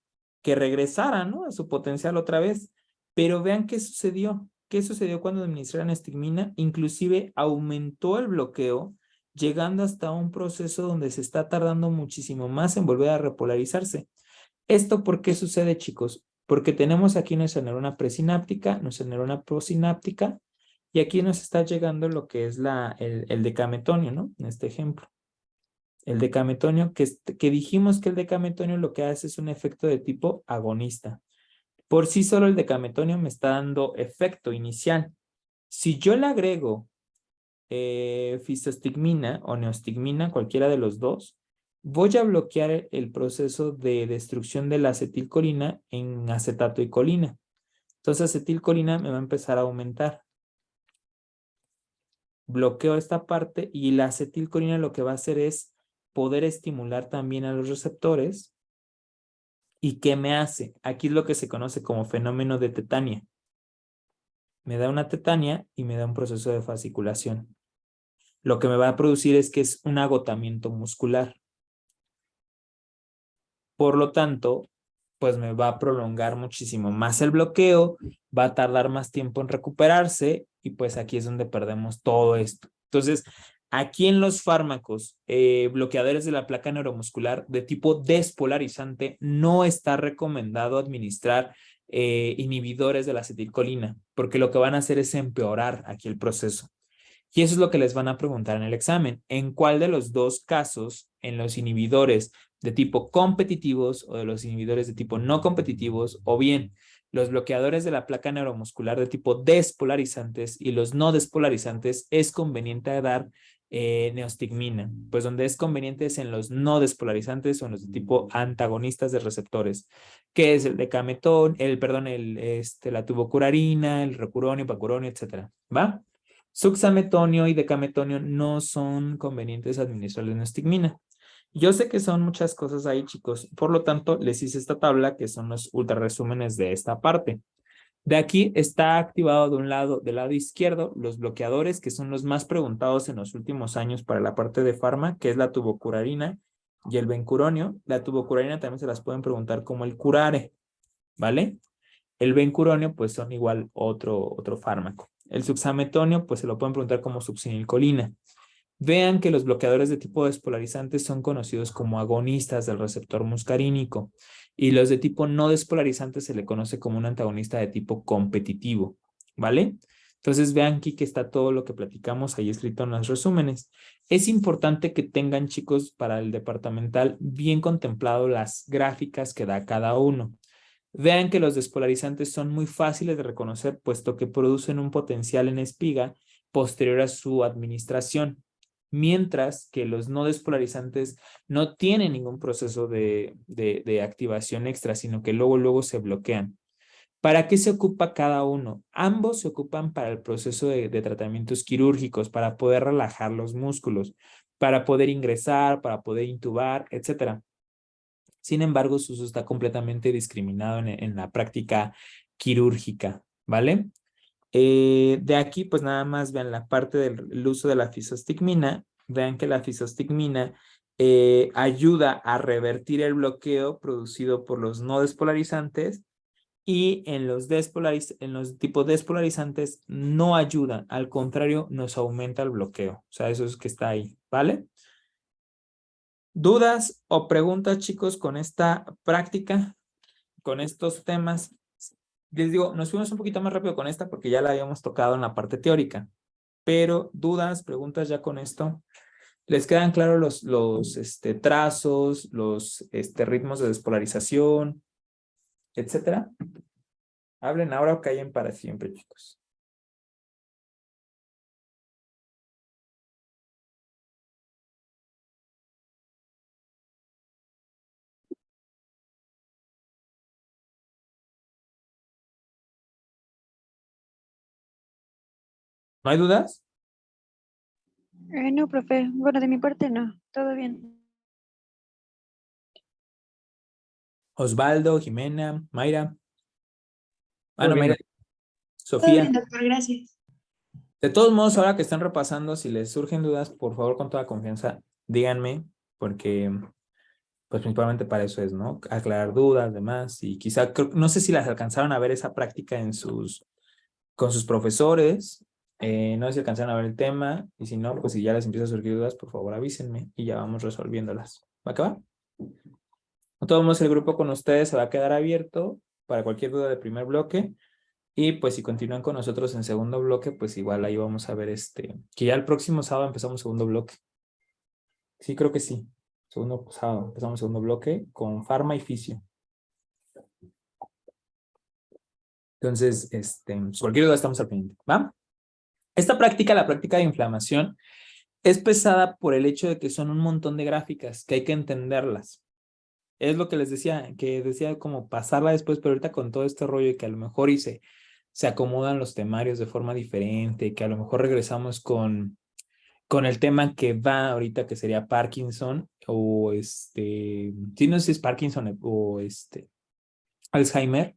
que regresara, ¿no?, a su potencial otra vez. Pero vean qué sucedió. ¿Qué sucedió cuando administraron estigmina? Inclusive aumentó el bloqueo, llegando hasta un proceso donde se está tardando muchísimo más en volver a repolarizarse. ¿Esto por qué sucede, chicos? Porque tenemos aquí nuestra neurona presináptica, nuestra neurona prosináptica, y aquí nos está llegando lo que es el decametonio, ¿no? En este ejemplo. El decametonio, que dijimos que el decametonio lo que hace es un efecto de tipo agonista. Por sí solo el decametonio me está dando efecto inicial. Si yo le agrego fisostigmina o neostigmina, cualquiera de los dos, voy a bloquear el proceso de destrucción de la acetilcolina en acetato y colina. Entonces acetilcolina me va a empezar a aumentar. Bloqueo esta parte y la acetilcolina lo que va a hacer es poder estimular también a los receptores. ¿Y qué me hace? Aquí es lo que se conoce como fenómeno de tetania. Me da una tetania y me da un proceso de fasciculación. Lo que me va a producir es que es un agotamiento muscular. Por lo tanto, pues me va a prolongar muchísimo más el bloqueo, va a tardar más tiempo en recuperarse y pues aquí es donde perdemos todo esto. Entonces, aquí en los fármacos bloqueadores de la placa neuromuscular de tipo despolarizante no está recomendado administrar inhibidores de la acetilcolina, porque lo que van a hacer es empeorar aquí el proceso. Y eso es lo que les van a preguntar en el examen. ¿En cuál de los dos casos, en los inhibidores de tipo competitivos o de los inhibidores de tipo no competitivos, o bien los bloqueadores de la placa neuromuscular de tipo despolarizantes y los no despolarizantes, es conveniente dar neostigmina? Pues donde es conveniente es en los no despolarizantes o en los de tipo antagonistas de receptores, que es el decametón, la tubocurarina, el rocuronio, pacuronio, etcétera. ¿Va? Suxametonio y decametonio no son convenientes administrar la neostigmina. Yo sé que son muchas cosas ahí, chicos. Por lo tanto, les hice esta tabla que son los ultra resúmenes de esta parte. De aquí está activado del lado izquierdo, los bloqueadores, que son los más preguntados en los últimos años para la parte de farma, que es la tubocurarina y el bencuronio. La tubocurarina también se las pueden preguntar como el curare, ¿vale? El bencuronio, pues son igual otro fármaco. El suxametonio, pues se lo pueden preguntar como succinilcolina. Vean que los bloqueadores de tipo despolarizantes son conocidos como agonistas del receptor muscarínico y los de tipo no despolarizante se le conoce como un antagonista de tipo competitivo, ¿vale? Entonces vean aquí que está todo lo que platicamos ahí escrito en los resúmenes. Es importante que tengan, chicos, para el departamental bien contemplado las gráficas que da cada uno. Vean que los despolarizantes son muy fáciles de reconocer, puesto que producen un potencial en espiga posterior a su administración, mientras que los no despolarizantes no tienen ningún proceso de activación extra, sino que luego se bloquean. ¿Para qué se ocupa cada uno? Ambos se ocupan para el proceso de tratamientos quirúrgicos, para poder relajar los músculos, para poder ingresar, para poder intubar, etcétera. Sin embargo, su uso está completamente discriminado en la práctica quirúrgica, ¿vale? De aquí, pues nada más vean la parte del uso de la fisostigmina. Vean que la fisostigmina ayuda a revertir el bloqueo producido por los no despolarizantes y en los tipos despolarizantes no ayuda, al contrario, nos aumenta el bloqueo. O sea, eso es que está ahí, ¿vale? ¿Dudas o preguntas, chicos, con esta práctica, con estos temas? Les digo, nos fuimos un poquito más rápido con esta porque ya la habíamos tocado en la parte teórica. Pero dudas, preguntas ya con esto. ¿Les quedan claros los trazos, los ritmos de despolarización, etcétera? Hablen ahora o callen para siempre, chicos. ¿No hay dudas?
No, profe. Bueno, de mi parte no. Todo bien.
Osvaldo, Jimena, Mayra. Ah,
Todo
no,
bien,
Mayra.
doctor.
Todo bien,
Sofía.
doctor, gracias.
De todos modos, ahora que están repasando, si les surgen dudas, por favor, con toda confianza, díganme, porque pues principalmente para eso es, ¿no? Aclarar dudas, demás, y quizá, no sé si las alcanzaron a ver esa práctica con sus profesores, no sé si alcanzaron a ver el tema, y si no, pues si ya les empieza a surgir dudas, por favor avísenme y ya vamos resolviéndolas. ¿Va a acabar? De todos modos, el grupo con ustedes se va a quedar abierto para cualquier duda de primer bloque. Y pues si continúan con nosotros en segundo bloque, pues igual ahí vamos a ver que ya el próximo sábado empezamos segundo bloque. Sí, creo que sí. Segundo sábado empezamos segundo bloque con farma y fisio. Entonces, pues, cualquier duda estamos al pendiente, ¿va? Esta práctica, la práctica de inflamación, es pesada por el hecho de que son un montón de gráficas que hay que entenderlas. Es lo que les decía, que decía como pasarla después, pero ahorita con todo este rollo y que a lo mejor se acomodan los temarios de forma diferente, que a lo mejor regresamos con el tema que va ahorita, que sería Parkinson, o sí, no sé si es Parkinson o Alzheimer,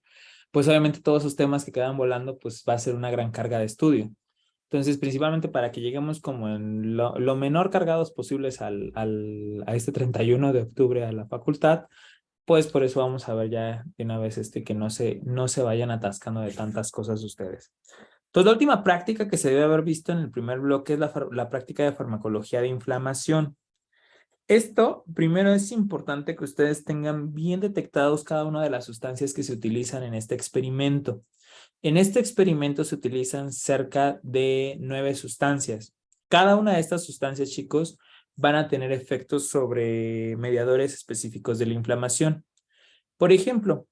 pues obviamente todos esos temas que quedan volando, pues va a ser una gran carga de estudio. Entonces, principalmente para que lleguemos como en lo menor cargados posibles a este 31 de octubre a la facultad, pues por eso vamos a ver ya de una vez que no se vayan atascando de tantas cosas ustedes. Entonces, la última práctica que se debe haber visto en el primer bloque es la práctica de farmacología de inflamación. Esto, primero, es importante que ustedes tengan bien detectados cada una de las sustancias que se utilizan en este experimento. En este experimento se utilizan cerca de 9 sustancias. Cada una de estas sustancias, chicos, van a tener efectos sobre mediadores específicos de la inflamación. Por ejemplo,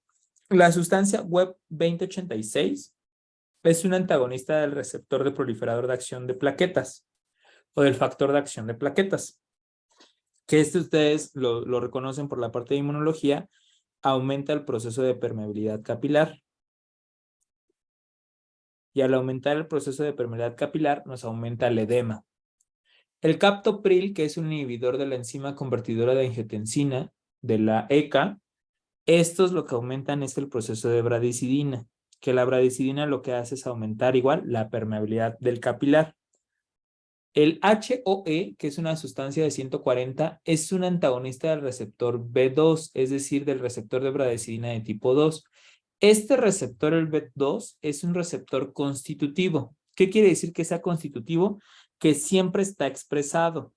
la sustancia Web 2086 es un antagonista del receptor de proliferador de acción de plaquetas o del factor de acción de plaquetas, que ustedes lo reconocen por la parte de inmunología, aumenta el proceso de permeabilidad capilar. Y al aumentar el proceso de permeabilidad capilar, nos aumenta el edema. El captopril, que es un inhibidor de la enzima convertidora de angiotensina, de la ECA, estos lo que aumentan es el proceso de bradicidina, que la bradicidina lo que hace es aumentar igual la permeabilidad del capilar. El HOE, que es una sustancia de 140, es un antagonista del receptor B2, es decir, del receptor de bradicidina de tipo 2. Este receptor, el B2, es un receptor constitutivo. ¿Qué quiere decir que sea constitutivo? Que siempre está expresado.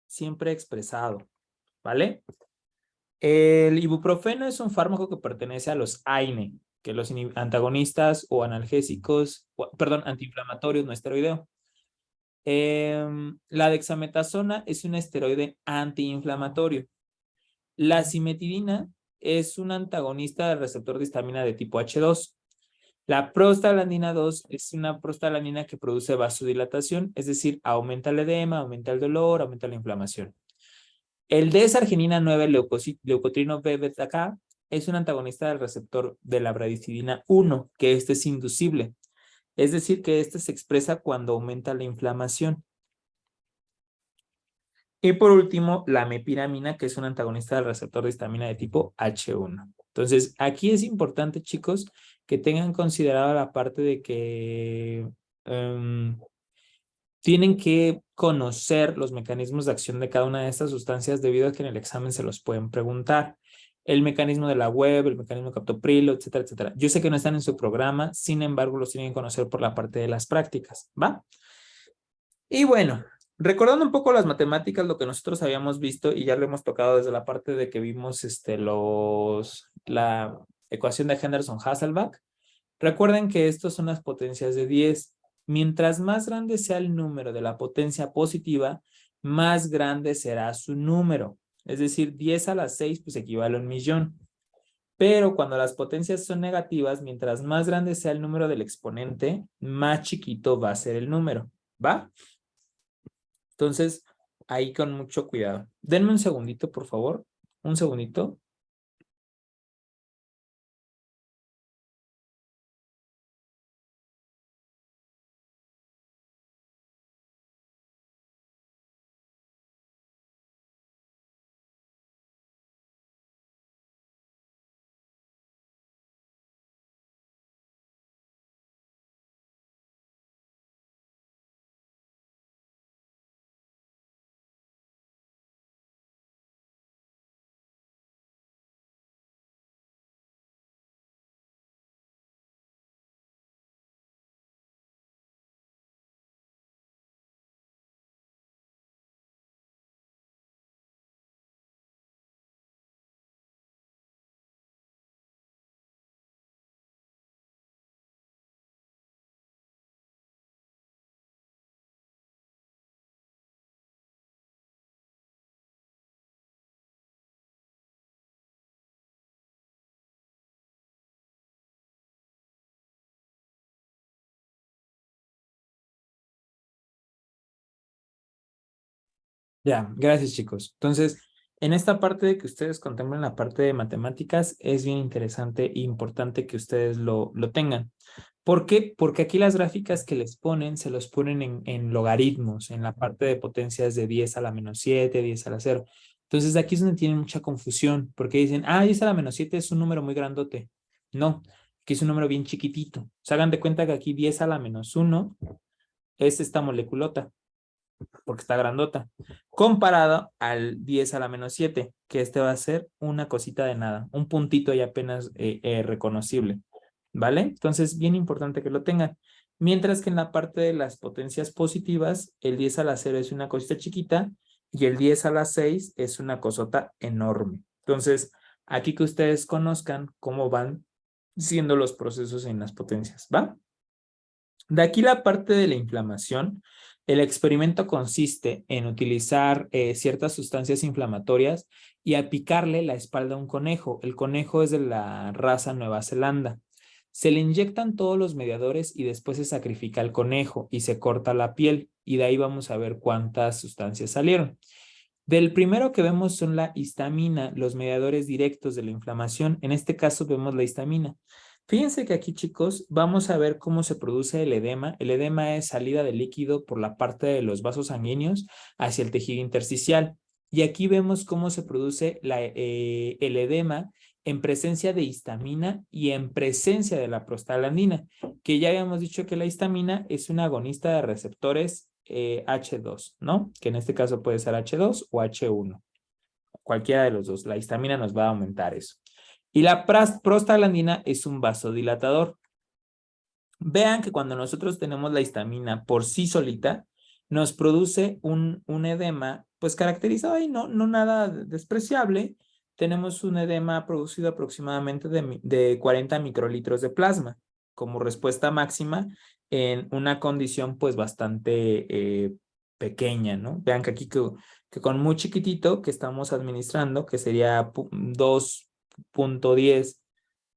Siempre expresado, ¿vale? El ibuprofeno es un fármaco que pertenece a los AINE, que los antagonistas o analgésicos, perdón, antiinflamatorios no esteroideo. La dexametasona es un esteroide antiinflamatorio. La cimetidina es un antagonista del receptor de histamina de tipo H2. La prostaglandina 2 es una prostaglandina que produce vasodilatación, es decir, aumenta el edema, aumenta el dolor, aumenta la inflamación. El desarginina 9 leucotrino B beta K es un antagonista del receptor de la bradicidina 1, que este es inducible. Es decir, que este se expresa cuando aumenta la inflamación. Y por último, la mepiramina, que es un antagonista del receptor de histamina de tipo H1. Entonces, aquí es importante, chicos, que tengan considerado la parte de que tienen que conocer los mecanismos de acción de cada una de estas sustancias debido a que en el examen se los pueden preguntar. El mecanismo de la web, el mecanismo de captoprilo, etcétera, etcétera. Yo sé que no están en su programa, sin embargo, los tienen que conocer por la parte de las prácticas, ¿va? Y bueno, recordando un poco las matemáticas, lo que nosotros habíamos visto y ya lo hemos tocado desde la parte de que vimos la ecuación de Henderson-Hasselbalch. Recuerden que estos son las potencias de 10 mientras más grande sea el número de la potencia positiva, más grande será su número. Es decir, 10 a la 6 pues equivale a 1.000.000. Pero cuando las potencias son negativas, mientras más grande sea el número del exponente, más chiquito va a ser el número. ¿Va? Entonces, ahí con mucho cuidado. Denme un segundito, por favor. Un segundito. Ya, gracias chicos. Entonces, en esta parte de que ustedes contemplen la parte de matemáticas, es bien interesante e importante que ustedes lo tengan. ¿Por qué? Porque aquí las gráficas que les ponen, se los ponen en logaritmos, en la parte de potencias de 10 a la menos 7, 10 a la 0. Entonces, aquí es donde tienen mucha confusión, porque dicen, 10 a la menos 7 es un número muy grandote. No, aquí es un número bien chiquitito. Se hagan de cuenta que aquí 10 a la menos 1 es esta moleculota, porque está grandota, comparado al 10 a la menos 7, que este va a ser una cosita de nada, un puntito y apenas reconocible, ¿vale? Entonces, bien importante que lo tengan. Mientras que en la parte de las potencias positivas, el 10 a la 0 es una cosita chiquita y el 10 a la 6 es una cosota enorme. Entonces, aquí que ustedes conozcan cómo van siendo los procesos en las potencias, ¿va? De aquí la parte de la inflamación. El experimento consiste en utilizar ciertas sustancias inflamatorias y aplicarle la espalda a un conejo. El conejo es de la raza Nueva Zelanda. Se le inyectan todos los mediadores y después se sacrifica el conejo y se corta la piel y de ahí vamos a ver cuántas sustancias salieron. Del primero que vemos son la histamina, los mediadores directos de la inflamación. En este caso vemos la histamina. Fíjense que aquí, chicos, vamos a ver cómo se produce el edema. El edema es salida de líquido por la parte de los vasos sanguíneos hacia el tejido intersticial. Y aquí vemos cómo se produce el edema en presencia de histamina y en presencia de la prostaglandina, que ya habíamos dicho que la histamina es un agonista de receptores H2, ¿no? Que en este caso puede ser H2 o H1. Cualquiera de los dos. La histamina nos va a aumentar eso. Y la prostaglandina es un vasodilatador. Vean que cuando nosotros tenemos la histamina por sí solita, nos produce un edema, pues caracterizado y no nada despreciable. Tenemos un edema producido aproximadamente de 40 microlitros de plasma como respuesta máxima en una condición pues bastante pequeña, ¿no? Vean que aquí que con muy chiquitito que estamos administrando, que sería 2.10,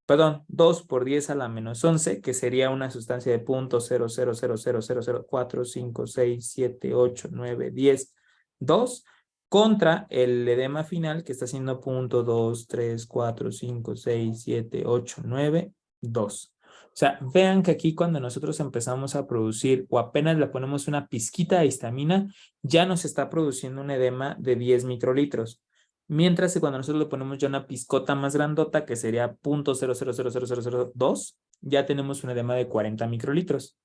perdón, 2 por 10 a la menos 11, que sería una sustancia de 0.00000004, 5, 6, 7, 8, 9, 10, 2, contra el edema final que está siendo 0.2, 3, 4, 5, 6, 7, 8, 9, 2. O sea, vean que aquí cuando nosotros empezamos a producir o apenas le ponemos una pizquita de histamina, ya nos está produciendo un edema de 10 microlitros. Mientras que cuando nosotros le ponemos ya una pizcota más grandota, que sería 0.000002, ya tenemos un edema de 40 microlitros.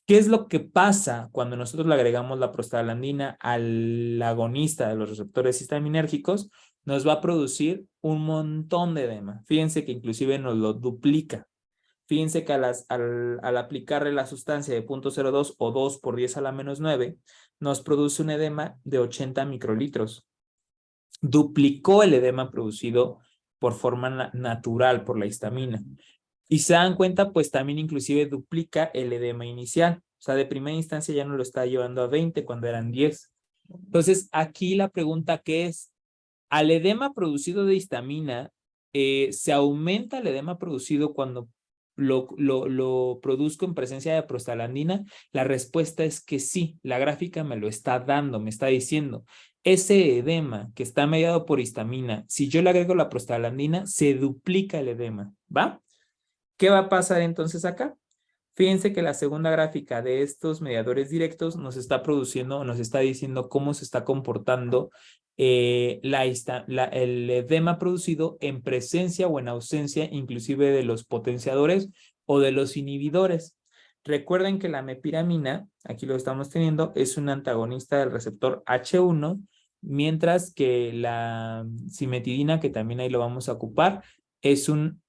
¿Qué es lo que pasa cuando nosotros le agregamos la prostaglandina al agonista de los receptores histaminérgicos? Nos va a producir un montón de edema. Fíjense que inclusive nos lo duplica. Fíjense que al aplicarle la sustancia de 0.02 o 2 por 10 a la menos 9, nos produce un edema de 80 microlitros. Duplicó el edema producido por forma natural por la histamina. Y se dan cuenta, pues también inclusive duplica el edema inicial. O sea, de primera instancia ya no lo está llevando a 20 cuando eran 10. Entonces, aquí la pregunta que es, al edema producido de histamina, ¿se aumenta el edema producido cuando lo produzco en presencia de prostaglandina? La respuesta es que sí, la gráfica me lo está dando, me está diciendo. Ese edema que está mediado por histamina, si yo le agrego la prostaglandina, se duplica el edema, ¿va? ¿Qué va a pasar entonces acá? Fíjense que la segunda gráfica de estos mediadores directos nos está produciendo, nos está diciendo cómo se está comportando el edema producido en presencia o en ausencia inclusive de los potenciadores o de los inhibidores. Recuerden que la mepiramina, aquí lo estamos teniendo, es un antagonista del receptor H1, mientras que la cimetidina, que también ahí lo vamos a ocupar, es un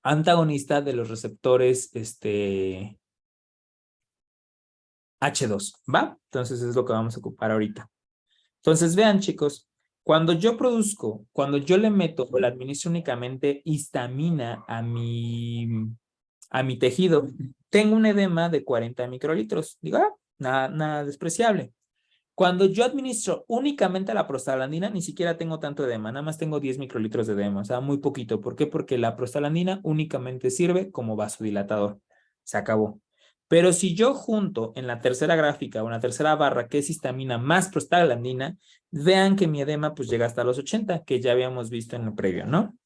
antagonista de los receptores H2, ¿va? Entonces es lo que vamos a ocupar ahorita. Entonces vean, chicos, cuando yo le meto o le administro únicamente histamina a mi tejido, tengo un edema de 40 microlitros. Digo, nada despreciable. Cuando yo administro únicamente la prostaglandina, ni siquiera tengo tanto edema, nada más tengo 10 microlitros de edema, o sea, muy poquito. ¿Por qué? Porque la prostaglandina únicamente sirve como vasodilatador. Se acabó. Pero si yo junto en la tercera gráfica o en la tercera barra, que es histamina más prostaglandina, vean que mi edema pues llega hasta los 80, que ya habíamos visto en lo previo, ¿no?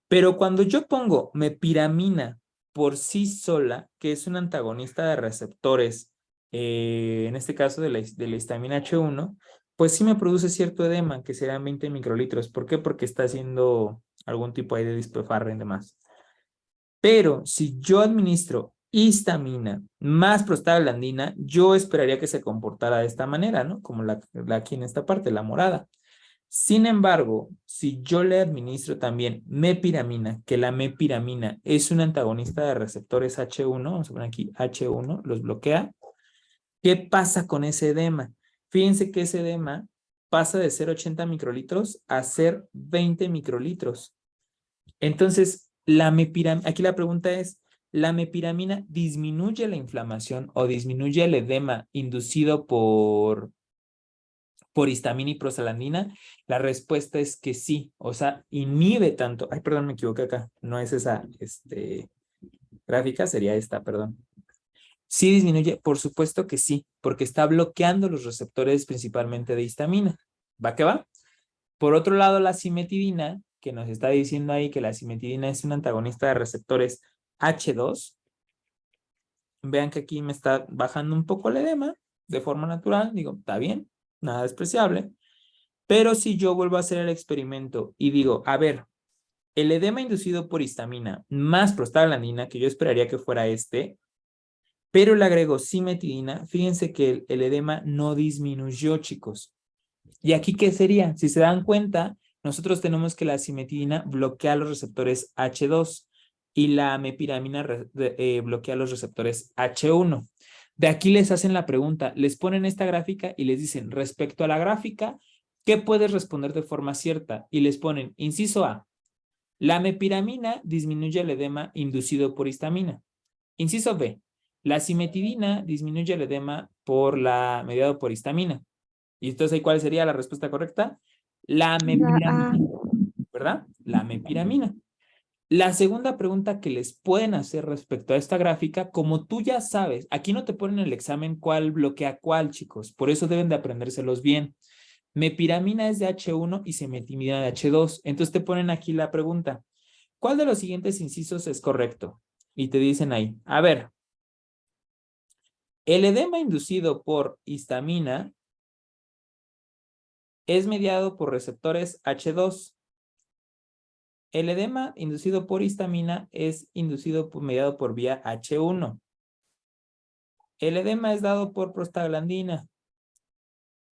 Pero cuando yo pongo mepiramina por sí sola, que es un antagonista de receptores, en este caso de la histamina H1, pues sí me produce cierto edema, que serán 20 microlitros. ¿Por qué? Porque está haciendo algún tipo ahí de dispefarre y demás. Pero si yo administro histamina más prostaglandina, yo esperaría que se comportara de esta manera, ¿no? Como aquí en esta parte, la morada. Sin embargo, si yo le administro también mepiramina, que la mepiramina es un antagonista de receptores H1, vamos a poner aquí H1, los bloquea, ¿qué pasa con ese edema? Fíjense que ese edema pasa de ser 80 microlitros a ser 20 microlitros. Entonces, aquí la pregunta es, ¿la mepiramina disminuye la inflamación o disminuye el edema inducido por histamina y prostaglandina? La respuesta es que sí, o sea, inhibe tanto. Ay, perdón, me equivoqué acá. No es esa gráfica, sería esta, perdón. Sí disminuye, por supuesto que sí, porque está bloqueando los receptores principalmente de histamina. ¿Va que va? Por otro lado, la cimetidina, que nos está diciendo ahí que la cimetidina es un antagonista de receptores H2. Vean que aquí me está bajando un poco el edema de forma natural. Digo, está bien, nada despreciable. Pero si yo vuelvo a hacer el experimento y digo, a ver, el edema inducido por histamina más prostaglandina, que yo esperaría que fuera pero le agrego cimetidina, fíjense que el edema no disminuyó, chicos. ¿Y aquí qué sería? Si se dan cuenta, nosotros tenemos que la cimetidina bloquea los receptores H2 y la mepiramina bloquea los receptores H1. De aquí les hacen la pregunta, les ponen esta gráfica y les dicen, respecto a la gráfica, ¿qué puedes responder de forma cierta? Y les ponen, inciso A, la mepiramina disminuye el edema inducido por histamina. Inciso B, la cimetidina disminuye el edema mediado por histamina. Y entonces, ¿cuál sería la respuesta correcta? La
La A.
mepiramina, ¿verdad? La mepiramina. La segunda pregunta que les pueden hacer respecto a esta gráfica, como tú ya sabes, aquí no te ponen en el examen cuál bloquea cuál, chicos, por eso deben de aprendérselos bien. Mepiramina es de H1 y cimetidina de H2. Entonces te ponen aquí la pregunta, ¿cuál de los siguientes incisos es correcto? Y te dicen ahí, a ver, el edema inducido por histamina es mediado por receptores H2. El edema inducido por histamina es mediado por vía H1. El edema es dado por prostaglandina.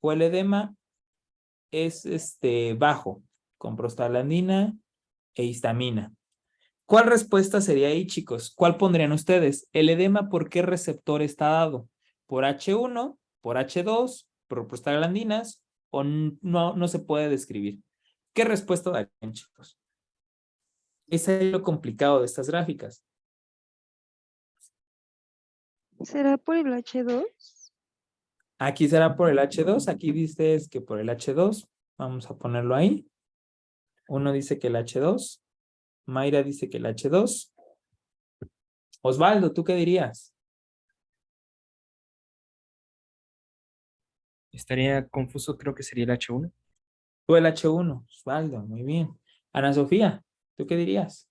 O el edema es bajo, con prostaglandina e histamina. ¿Cuál respuesta sería ahí, chicos? ¿Cuál pondrían ustedes? ¿El edema por qué receptor está dado? ¿Por H1, por H2, por prostaglandinas o no se puede describir? ¿Qué respuesta darían, chicos? Ese es lo complicado de estas gráficas.
¿Será por el H2?
Aquí será por el H2. Aquí dices que por el H2. Vamos a ponerlo ahí. Uno dice que el H2. Mayra dice que el H2. Osvaldo, ¿tú qué dirías?
Estaría confuso, creo que sería el H1.
Tú el H1. Osvaldo, muy bien. Ana Sofía, ¿tú qué dirías?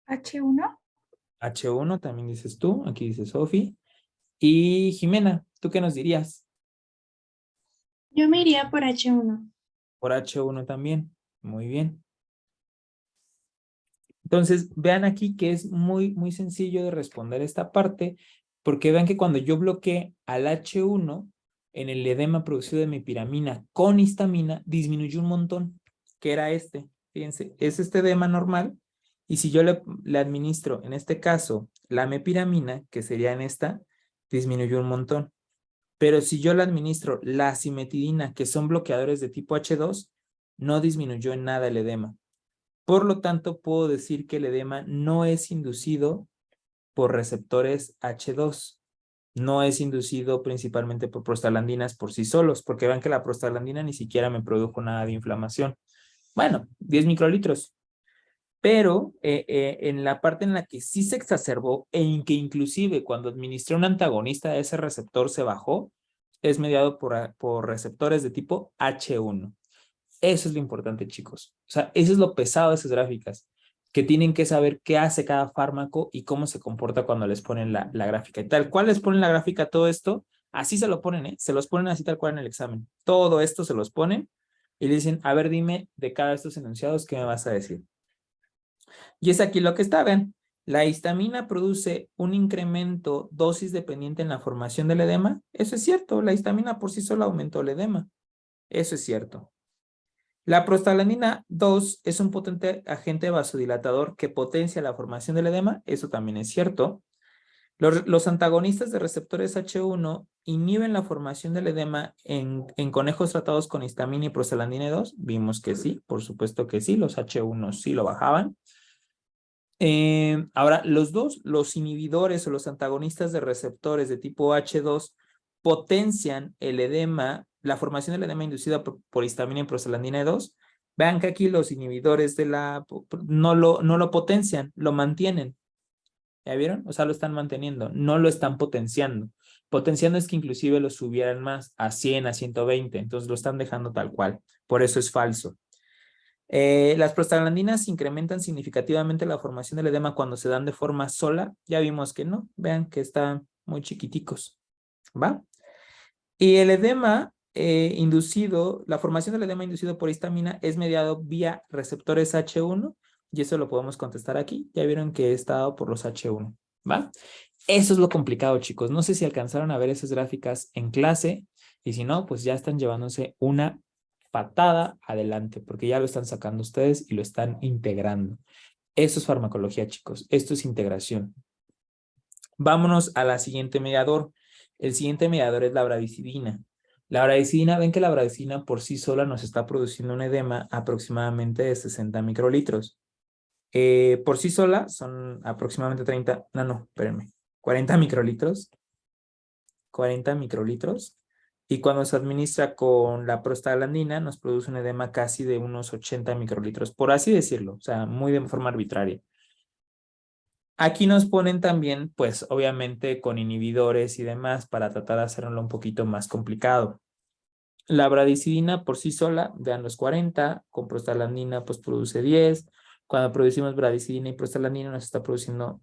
H1.
H1 también dices tú. Aquí dice Sofi. Y Jimena, ¿tú qué nos dirías?
Yo me iría por H1.
Por H1 también. Muy bien. Entonces, vean aquí que es muy, muy sencillo de responder esta parte, porque vean que cuando yo bloqueé al H1 en el edema producido de mepiramina con histamina, disminuyó un montón, que era este. Fíjense, es este edema normal, y si yo le administro, en este caso, la mepiramina, que sería en esta, disminuyó un montón. Pero si yo le administro la cimetidina, que son bloqueadores de tipo H2, no disminuyó en nada el edema. Por lo tanto, puedo decir que el edema no es inducido por receptores H2. No es inducido principalmente por prostaglandinas por sí solos, porque vean que la prostaglandina ni siquiera me produjo nada de inflamación. Bueno, 10 microlitros. Pero en la parte en la que sí se exacerbó e en que inclusive cuando administré un antagonista de ese receptor se bajó, es mediado por receptores de tipo H1. Eso es lo importante, chicos. O sea, eso es lo pesado de esas gráficas, que tienen que saber qué hace cada fármaco y cómo se comporta cuando les ponen la gráfica. Y tal cual les ponen la gráfica todo esto, así se lo ponen, ¿eh? Se los ponen así tal cual en el examen. Todo esto se los ponen y le dicen, a ver, dime de cada de estos enunciados, ¿qué me vas a decir? Y es aquí lo que está, vean. La histamina produce un incremento dosis dependiente en la formación del edema. Eso es cierto. La histamina por sí sola aumentó el edema. Eso es cierto. La prostaglandina 2 es un potente agente vasodilatador que potencia la formación del edema. Eso también es cierto. Los antagonistas de receptores H1 inhiben la formación del edema en conejos tratados con histamina y prostaglandina 2. Vimos que sí, por supuesto que sí. Los H1 sí lo bajaban. Ahora, los inhibidores o los antagonistas de receptores de tipo H2 potencian el edema, la formación del edema inducida por histamina y prostaglandina 2. Vean que aquí los inhibidores no lo potencian, lo mantienen. ¿Ya vieron? O sea, lo están manteniendo, no lo están potenciando. Potenciando es que inclusive lo subieran más a 100, a 120, entonces lo están dejando tal cual. Por eso es falso. Las prostaglandinas incrementan significativamente la formación del edema cuando se dan de forma sola. Ya vimos que no. Vean que están muy chiquiticos. ¿Va? Y el edema inducido, la formación del edema inducido por histamina es mediado vía receptores H1 y eso lo podemos contestar aquí. Ya vieron que está dado por los H1. ¿Va? Eso es lo complicado, chicos. No sé si alcanzaron a ver esas gráficas en clase y si no, pues ya están llevándose una patada adelante, porque ya lo están sacando ustedes y lo están integrando. Eso es farmacología, chicos. Esto es integración. Vámonos a la siguiente mediador. El siguiente mediador es la bradicidina. La bradicidina, ven que la bradicidina por sí sola nos está produciendo un edema aproximadamente de 60 microlitros. Por sí sola son aproximadamente 30, no, espérenme, 40 microlitros. 40 microlitros. Y cuando se administra con la prostaglandina, nos produce un edema casi de unos 80 microlitros, por así decirlo, o sea, muy de forma arbitraria. Aquí nos ponen también, pues, obviamente, con inhibidores y demás para tratar de hacerlo un poquito más complicado. La bradicidina por sí sola, vean los 40, con prostaglandina, pues, produce 10. Cuando producimos bradicidina y prostaglandina, nos está produciendo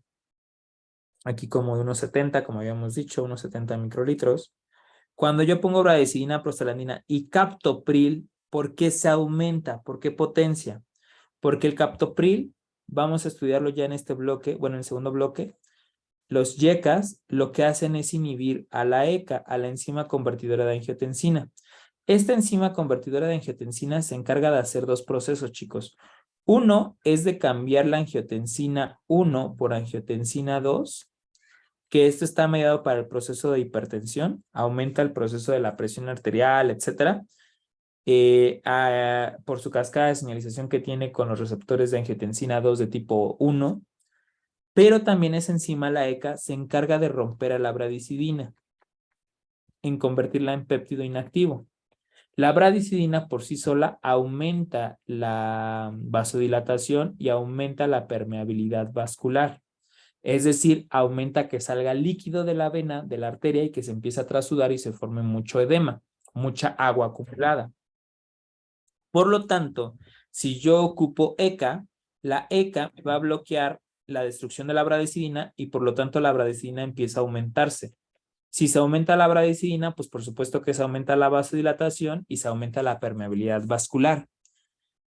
aquí como de unos 70, como habíamos dicho, unos 70 microlitros. Cuando yo pongo bradicidina, prostaglandina y captopril, ¿por qué se aumenta? ¿Por qué potencia? Porque el captopril, vamos a estudiarlo ya en este bloque, bueno, en el segundo bloque, los YECAs lo que hacen es inhibir a la ECA, a la enzima convertidora de angiotensina. Esta enzima convertidora de angiotensina se encarga de hacer dos procesos, chicos. Uno es de cambiar la angiotensina 1 por angiotensina 2, que esto está mediado para el proceso de hipertensión, aumenta el proceso de la presión arterial, etcétera, por su cascada de señalización que tiene con los receptores de angiotensina 2 de tipo 1. Pero también esa enzima, la ECA, se encarga de romper a la bradicidina, en convertirla en péptido inactivo. La bradicidina por sí sola aumenta la vasodilatación y aumenta la permeabilidad vascular. Es decir, aumenta que salga líquido de la vena, de la arteria, y que se empiece a trasudar y se forme mucho edema, mucha agua acumulada. Por lo tanto, si yo ocupo ECA, la ECA va a bloquear la destrucción de la bradicidina y por lo tanto la bradicidina empieza a aumentarse. Si se aumenta la bradicidina, pues por supuesto que se aumenta la vasodilatación y se aumenta la permeabilidad vascular.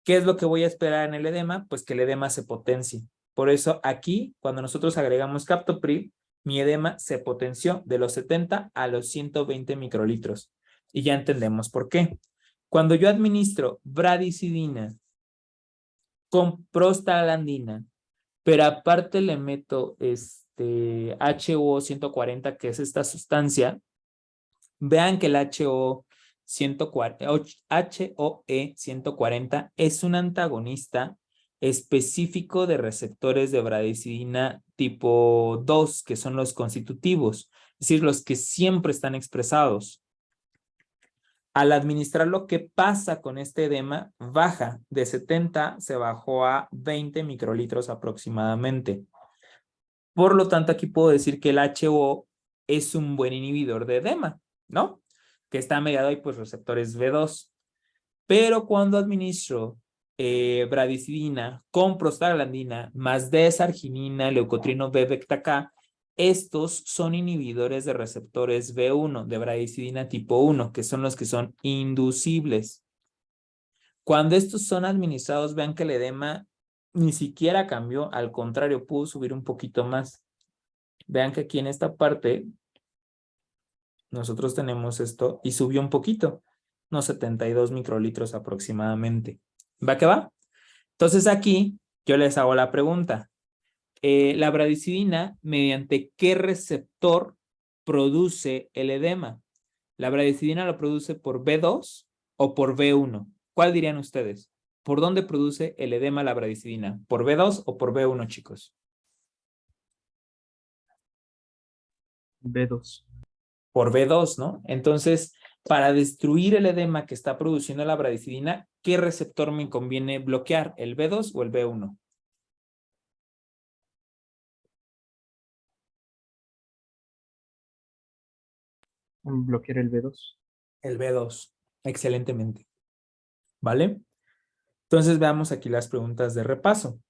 ¿Qué es lo que voy a esperar en el edema? Pues que el edema se potencie. Por eso aquí, cuando nosotros agregamos captopril, mi edema se potenció de los 70 a los 120 microlitros. Y ya entendemos por qué. Cuando yo administro bradicidina con prostaglandina, pero aparte le meto HO 140, que es esta sustancia, vean que el HOE 140 es un antagonista específico de receptores de bradicidina tipo 2, que son los constitutivos, es decir, los que siempre están expresados. Al administrar, lo que pasa con este edema, baja de 70, se bajó a 20 microlitros aproximadamente. Por lo tanto, aquí puedo decir que el HO es un buen inhibidor de edema, ¿no? Que está mediado ahí, pues, receptores B2. Pero cuando administro bradicidina con prostaglandina más desarginina, leucotrino B-beta-K, estos son inhibidores de receptores B1, de bradicidina tipo 1, que son los que son inducibles. Cuando estos son administrados, vean que el edema ni siquiera cambió, al contrario, pudo subir un poquito más. Vean que aquí en esta parte nosotros tenemos esto y subió un poquito, unos 72 microlitros aproximadamente. ¿Va que va? Entonces aquí yo les hago la pregunta. La bradicidina, ¿mediante qué receptor produce el edema? ¿La bradicidina lo produce por B2 o por B1? ¿Cuál dirían ustedes? ¿Por dónde produce el edema la bradicidina? ¿Por B2 o por B1, chicos?
B2.
Por B2, ¿no? Entonces, para destruir el edema que está produciendo la bradicidina, ¿qué receptor me conviene bloquear? ¿El B2 o el B1?
Bloquear el B2.
El B2, excelentemente. ¿Vale? Entonces veamos aquí las preguntas de repaso.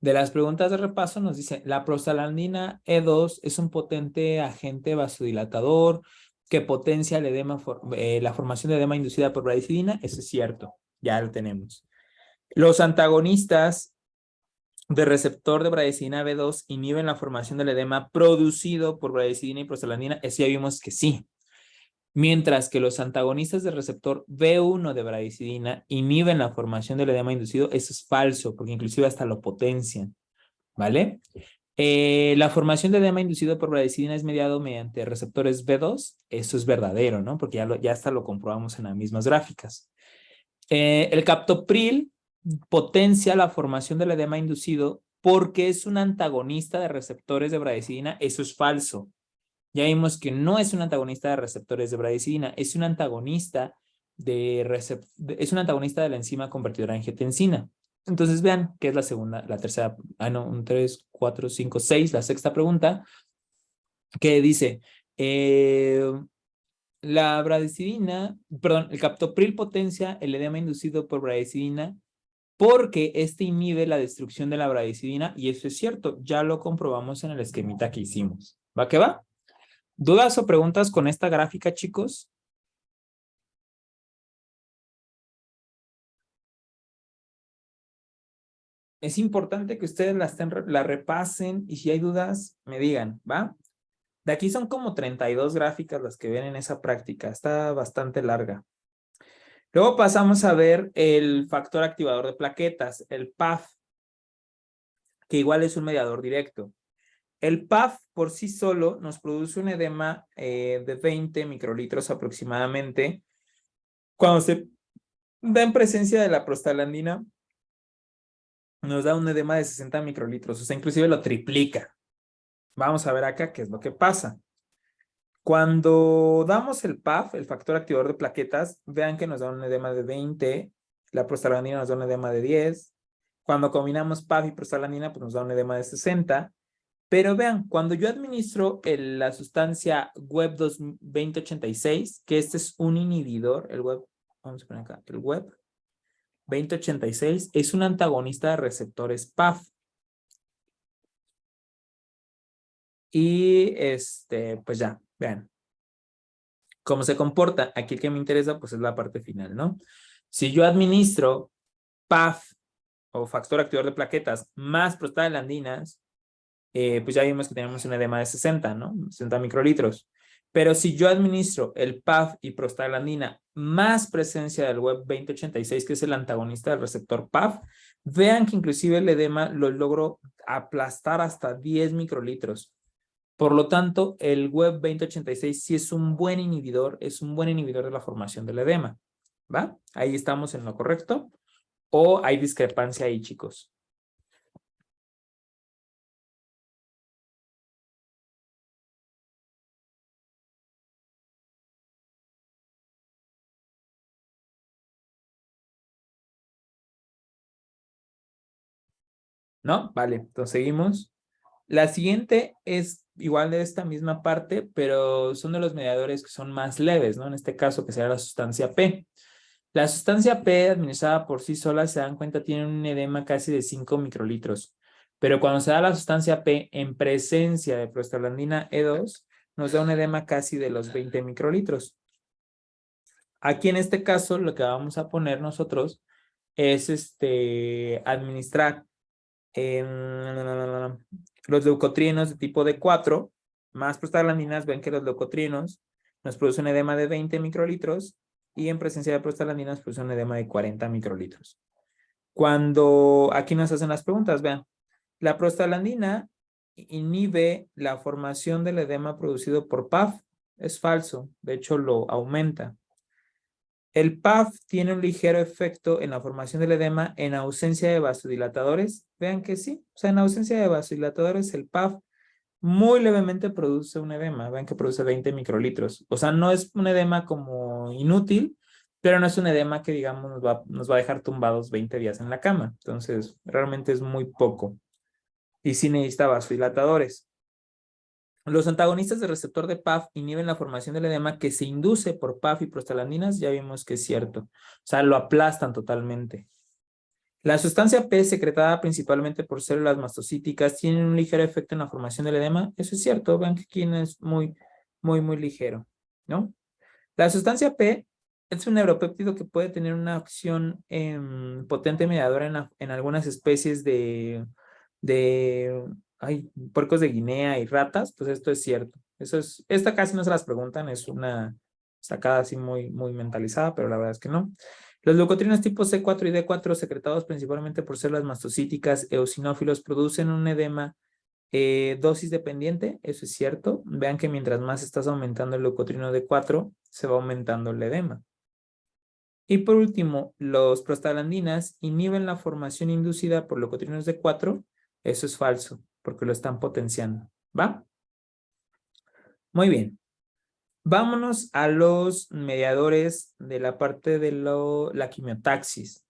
De las preguntas de repaso nos dice, la prostaglandina E2 es un potente agente vasodilatador que potencia el edema, la formación de edema inducida por bradicidina. Eso es cierto, ya lo tenemos. Los antagonistas de receptor de bradicidina B2 inhiben la formación del edema producido por bradicidina y prostaglandina. Eso ya vimos que sí. Mientras que los antagonistas del receptor B1 de bradicidina inhiben la formación del edema inducido, eso es falso, porque inclusive hasta lo potencian, ¿vale? La formación de edema inducido por bradicidina es mediado mediante receptores B2, eso es verdadero, ¿no? Porque ya hasta lo comprobamos en las mismas gráficas. El captopril potencia la formación del edema inducido porque es un antagonista de receptores de bradicidina, eso es falso. Ya vimos que no es un antagonista de receptores de bradicidina, es un antagonista es un antagonista de la enzima convertidora de angiotensina. Entonces vean que es la segunda, la tercera, 3, 4, 5, 6, la sexta pregunta, que dice, la bradicidina, perdón, el captopril potencia el edema inducido por bradicidina porque este inhibe la destrucción de la bradicidina, y eso es cierto, ya lo comprobamos en el esquemita que hicimos. ¿Va que va? ¿Dudas o preguntas con esta gráfica, chicos? Es importante que ustedes la repasen y si hay dudas, me digan, ¿va? De aquí son como 32 gráficas las que ven en esa práctica. Está bastante larga. Luego pasamos a ver el factor activador de plaquetas, el PAF, que igual es un mediador directo. El PAF por sí solo nos produce un edema de 20 microlitros aproximadamente cuando se da en presencia de la prostaglandina nos da un edema de 60 microlitros, o sea, inclusive lo triplica. Vamos a ver acá qué es lo que pasa. Cuando damos el PAF, el factor activador de plaquetas, vean que nos da un edema de 20, la prostaglandina nos da un edema de 10. Cuando combinamos PAF y prostaglandina, pues nos da un edema de 60. Pero vean, cuando yo administro la sustancia WEB 2086, que este es un inhibidor, el WEB, vamos a poner acá, el WEB 2086 es un antagonista de receptores PAF. Y pues ya, vean cómo se comporta. Aquí el que me interesa pues es la parte final, ¿no? Si yo administro PAF o factor activador de plaquetas más prostaglandinas, pues ya vimos que tenemos un edema de 60, ¿no? 60 microlitros. Pero si yo administro el PAF y prostaglandina más presencia del WEB 2086, que es el antagonista del receptor PAF, vean que inclusive el edema lo logro aplastar hasta 10 microlitros. Por lo tanto, el WEB 2086 sí es un buen inhibidor, de la formación del edema. ¿Va? Ahí estamos en lo correcto. ¿O hay discrepancia ahí, chicos? ¿No? Vale, entonces seguimos. La siguiente es igual de esta misma parte, pero son de los mediadores que son más leves, ¿no? En este caso, que será la sustancia P. La sustancia P, administrada por sí sola, se dan cuenta, tiene un edema casi de 5 microlitros. Pero cuando se da la sustancia P en presencia de prostaglandina E2, nos da un edema casi de los 20 microlitros. Aquí en este caso, lo que vamos a poner nosotros es administrar los leucotrienos de tipo D4 más prostaglandinas. Ven que los leucotrienos nos producen un edema de 20 microlitros y en presencia de prostaglandinas producen un edema de 40 microlitros. Cuando aquí nos hacen las preguntas, vean, la prostaglandina inhibe la formación del edema producido por PAF. Es falso, de hecho lo aumenta. El PAF tiene un ligero efecto en la formación del edema en ausencia de vasodilatadores. Vean que sí, o sea, en ausencia de vasodilatadores el PAF muy levemente produce un edema. Vean que produce 20 microlitros. O sea, no es un edema como inútil, pero no es un edema que, digamos, nos va a dejar tumbados 20 días en la cama. Entonces, realmente es muy poco. Y sí necesita vasodilatadores. Los antagonistas del receptor de PAF inhiben la formación del edema que se induce por PAF y prostaglandinas. Ya vimos que es cierto. O sea, lo aplastan totalmente. La sustancia P, secretada principalmente por células mastocíticas, tiene un ligero efecto en la formación del edema. Eso es cierto. Vean que aquí es muy ligero, ¿no? La sustancia P es un neuropéptido que puede tener una acción potente mediadora en algunas especies de puercos de Guinea y ratas. Pues esto es cierto. Esta casi no se las preguntan, es una sacada así muy mentalizada, pero la verdad es que no. Los leucotrienos tipo C4 y D4, secretados principalmente por células mastocíticas eosinófilos, producen un edema dosis dependiente. Eso es cierto. Vean que mientras más estás aumentando el leucotrieno D4, se va aumentando el edema. Y por último, los prostaglandinas inhiben la formación inducida por leucotrienos D4. Eso es falso, porque lo están potenciando. ¿Va? Muy bien. Vámonos a los mediadores de la parte de la quimiotaxis.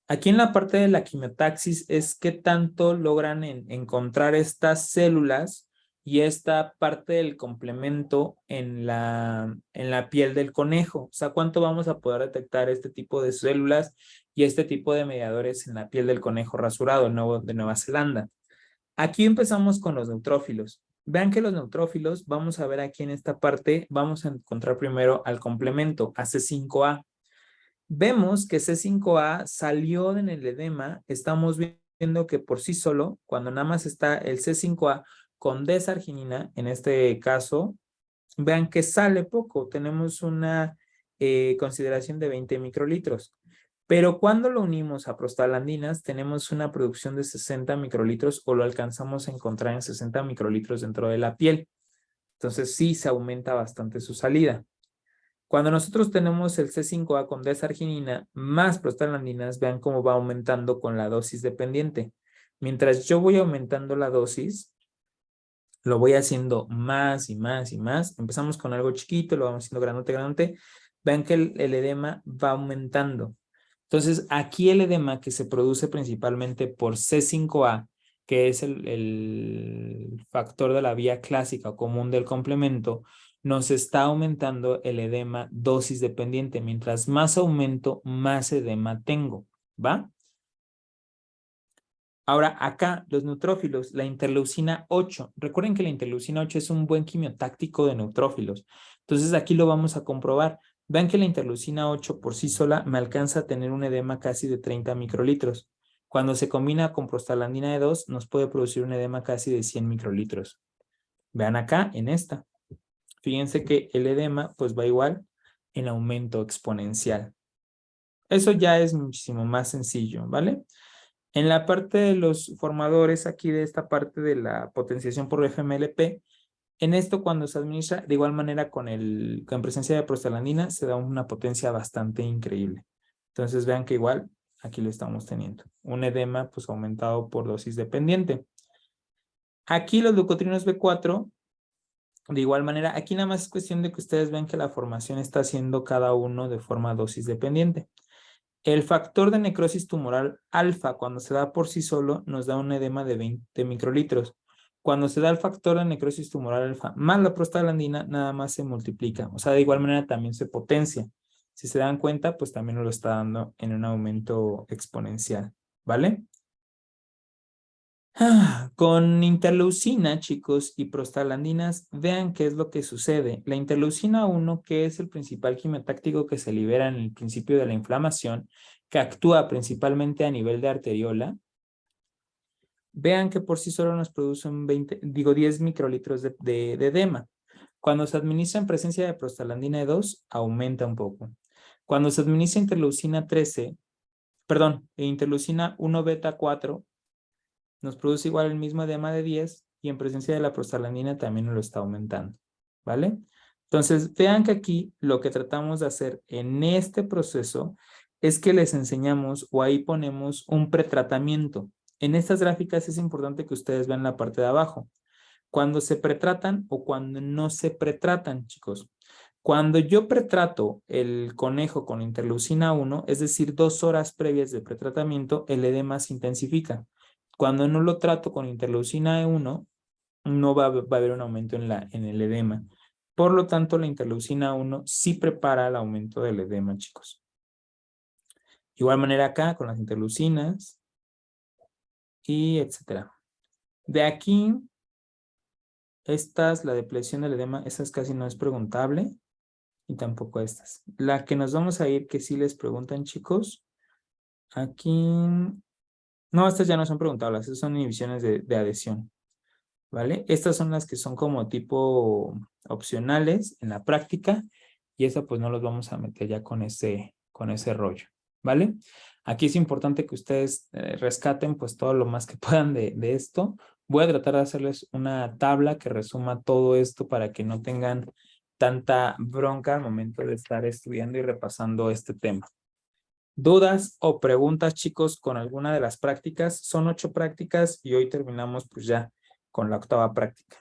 Aquí en la parte de la quimiotaxis es qué tanto logran encontrar estas células y esta parte del complemento en la piel del conejo. O sea, cuánto vamos a poder detectar este tipo de células y este tipo de mediadores en la piel del conejo rasurado de Nueva Zelanda. Aquí empezamos con los neutrófilos. Vean que los neutrófilos, vamos a ver aquí en esta parte, vamos a encontrar primero al complemento, a C5A. Vemos que C5A salió en el edema. Estamos viendo que por sí solo, cuando nada más está el C5A con desarginina, en este caso, vean que sale poco. Tenemos una consideración de 20 microlitros. Pero cuando lo unimos a prostaglandinas, tenemos una producción de 60 microlitros o lo alcanzamos a encontrar en 60 microlitros dentro de la piel. Entonces sí se aumenta bastante su salida. Cuando nosotros tenemos el C5A con desarginina más prostaglandinas, vean cómo va aumentando con la dosis dependiente. Mientras yo voy aumentando la dosis, lo voy haciendo más y más y más. Empezamos con algo chiquito, lo vamos haciendo grandote, grandote. Vean que el edema va aumentando. Entonces, aquí el edema que se produce principalmente por C5A, que es el factor de la vía clásica o común del complemento, nos está aumentando el edema dosis dependiente. Mientras más aumento, más edema tengo, ¿va? Ahora, acá, los neutrófilos, la interleucina 8. Recuerden que la interleucina 8 es un buen quimiotáctico de neutrófilos. Entonces, aquí lo vamos a comprobar. Vean que la interleucina 8 por sí sola me alcanza a tener un edema casi de 30 microlitros. Cuando se combina con prostaglandina de 2, nos puede producir un edema casi de 100 microlitros. Vean acá, en esta. Fíjense que el edema, pues va igual en aumento exponencial. Eso ya es muchísimo más sencillo, ¿vale? En la parte de los formadores, aquí de esta parte de la potenciación por FMLP, en esto cuando se administra, de igual manera con presencia de prostaglandina, se da una potencia bastante increíble. Entonces vean que igual aquí lo estamos teniendo. Un edema pues aumentado por dosis dependiente. Aquí los leucotrienos B4, de igual manera, aquí nada más es cuestión de que ustedes vean que la formación está haciendo cada uno de forma dosis dependiente. El factor de necrosis tumoral alfa, cuando se da por sí solo, nos da un edema de 20 microlitros. Cuando se da el factor de necrosis tumoral alfa más la prostaglandina, nada más se multiplica. O sea, de igual manera también se potencia. Si se dan cuenta, pues también nos lo está dando en un aumento exponencial. ¿Vale? Con interleucina, chicos, y prostaglandinas, vean qué es lo que sucede. La interleucina 1, que es el principal quimiotáctico que se libera en el principio de la inflamación, que actúa principalmente a nivel de arteriola, vean que por sí solo nos produce 10 microlitros de edema. Cuando se administra en presencia de prostaglandina 2, aumenta un poco. Cuando se administra interleucina 13, interleucina 1 beta 4, nos produce igual el mismo edema de 10 y en presencia de la prostaglandina también nos lo está aumentando, ¿vale? Entonces, vean que aquí lo que tratamos de hacer en este proceso es que les enseñamos o ahí ponemos un pretratamiento. En estas gráficas es importante que ustedes vean la parte de abajo. Cuando se pretratan o cuando no se pretratan, chicos. Cuando yo pretrato el conejo con interleucina 1, es decir, 2 horas previas de pretratamiento, el edema se intensifica. Cuando no lo trato con interleucina 1, no va a haber un aumento en el edema. Por lo tanto, la interleucina 1 sí prepara el aumento del edema, chicos. De igual manera acá con las interleucinas y etcétera. De aquí, la depresión del edema, esas casi no es preguntable y tampoco estas. La que nos vamos a ir, que sí les preguntan, chicos, aquí... No, estas ya no son preguntables, estas son inhibiciones de adhesión, ¿vale? Estas son las que son como tipo opcionales en la práctica y eso pues no los vamos a meter ya con ese rollo, ¿vale? Aquí es importante que ustedes rescaten pues todo lo más que puedan de esto. Voy a tratar de hacerles una tabla que resuma todo esto para que no tengan tanta bronca al momento de estar estudiando y repasando este tema. ¿Dudas o preguntas, chicos, con alguna de las prácticas? Son 8 prácticas y hoy terminamos pues ya con la 8ª práctica.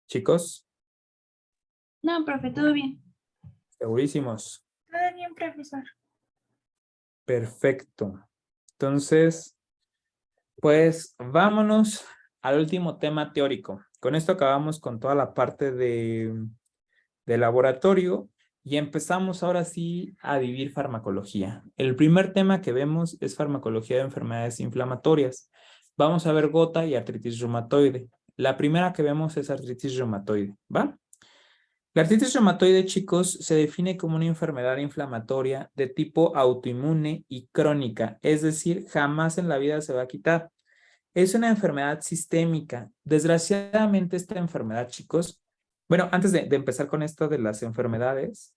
Chicos,
No, profe, todo bien.
segurísimos.
Todo bien, profesor.
Perfecto. Entonces, pues vámonos al último tema teórico. Con esto acabamos con toda la parte de laboratorio y empezamos ahora sí a vivir farmacología. El primer tema que vemos es farmacología de enfermedades inflamatorias. Vamos a ver gota y artritis reumatoide. La primera que vemos es artritis reumatoide, ¿va? La artritis reumatoide, chicos, se define como una enfermedad inflamatoria de tipo autoinmune y crónica, es decir, jamás en la vida se va a quitar. Es una enfermedad sistémica. Desgraciadamente, esta enfermedad, chicos, Bueno, antes de empezar con esto de las enfermedades,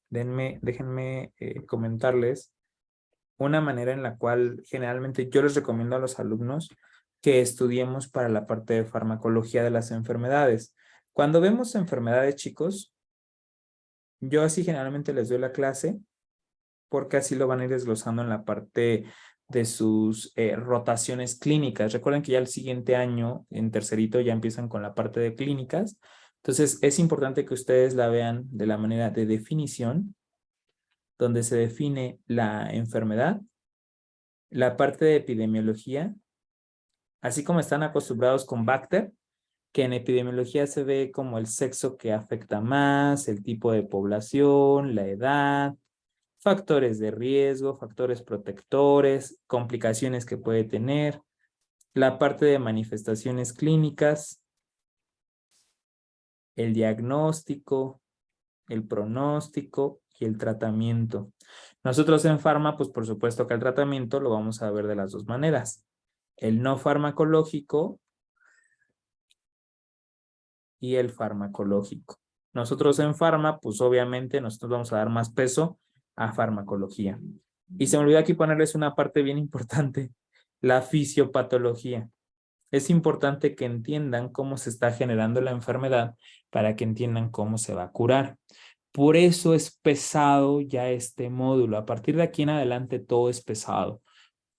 déjenme comentarles una manera en la cual generalmente yo les recomiendo a los alumnos que estudiemos para la parte de farmacología de las enfermedades. Cuando vemos enfermedades, chicos, yo así generalmente les doy la clase porque así lo van a ir desglosando en la parte de sus rotaciones clínicas. Recuerden que ya el siguiente año, en tercerito, ya empiezan con la parte de clínicas. Entonces, es importante que ustedes la vean de la manera de definición, donde se define la enfermedad, la parte de epidemiología, así como están acostumbrados con Bacter, que en epidemiología se ve como el sexo que afecta más, el tipo de población, la edad, factores de riesgo, factores protectores, complicaciones que puede tener, la parte de manifestaciones clínicas, el diagnóstico, el pronóstico y el tratamiento. Nosotros en Pharma, pues por supuesto que el tratamiento lo vamos a ver de las dos maneras. El no farmacológico y el farmacológico. Nosotros en Pharma, pues obviamente nosotros vamos a dar más peso a farmacología. Y se me olvidó aquí ponerles una parte bien importante, la fisiopatología. Es importante que entiendan cómo se está generando la enfermedad para que entiendan cómo se va a curar. Por eso es pesado ya este módulo. A partir de aquí en adelante todo es pesado,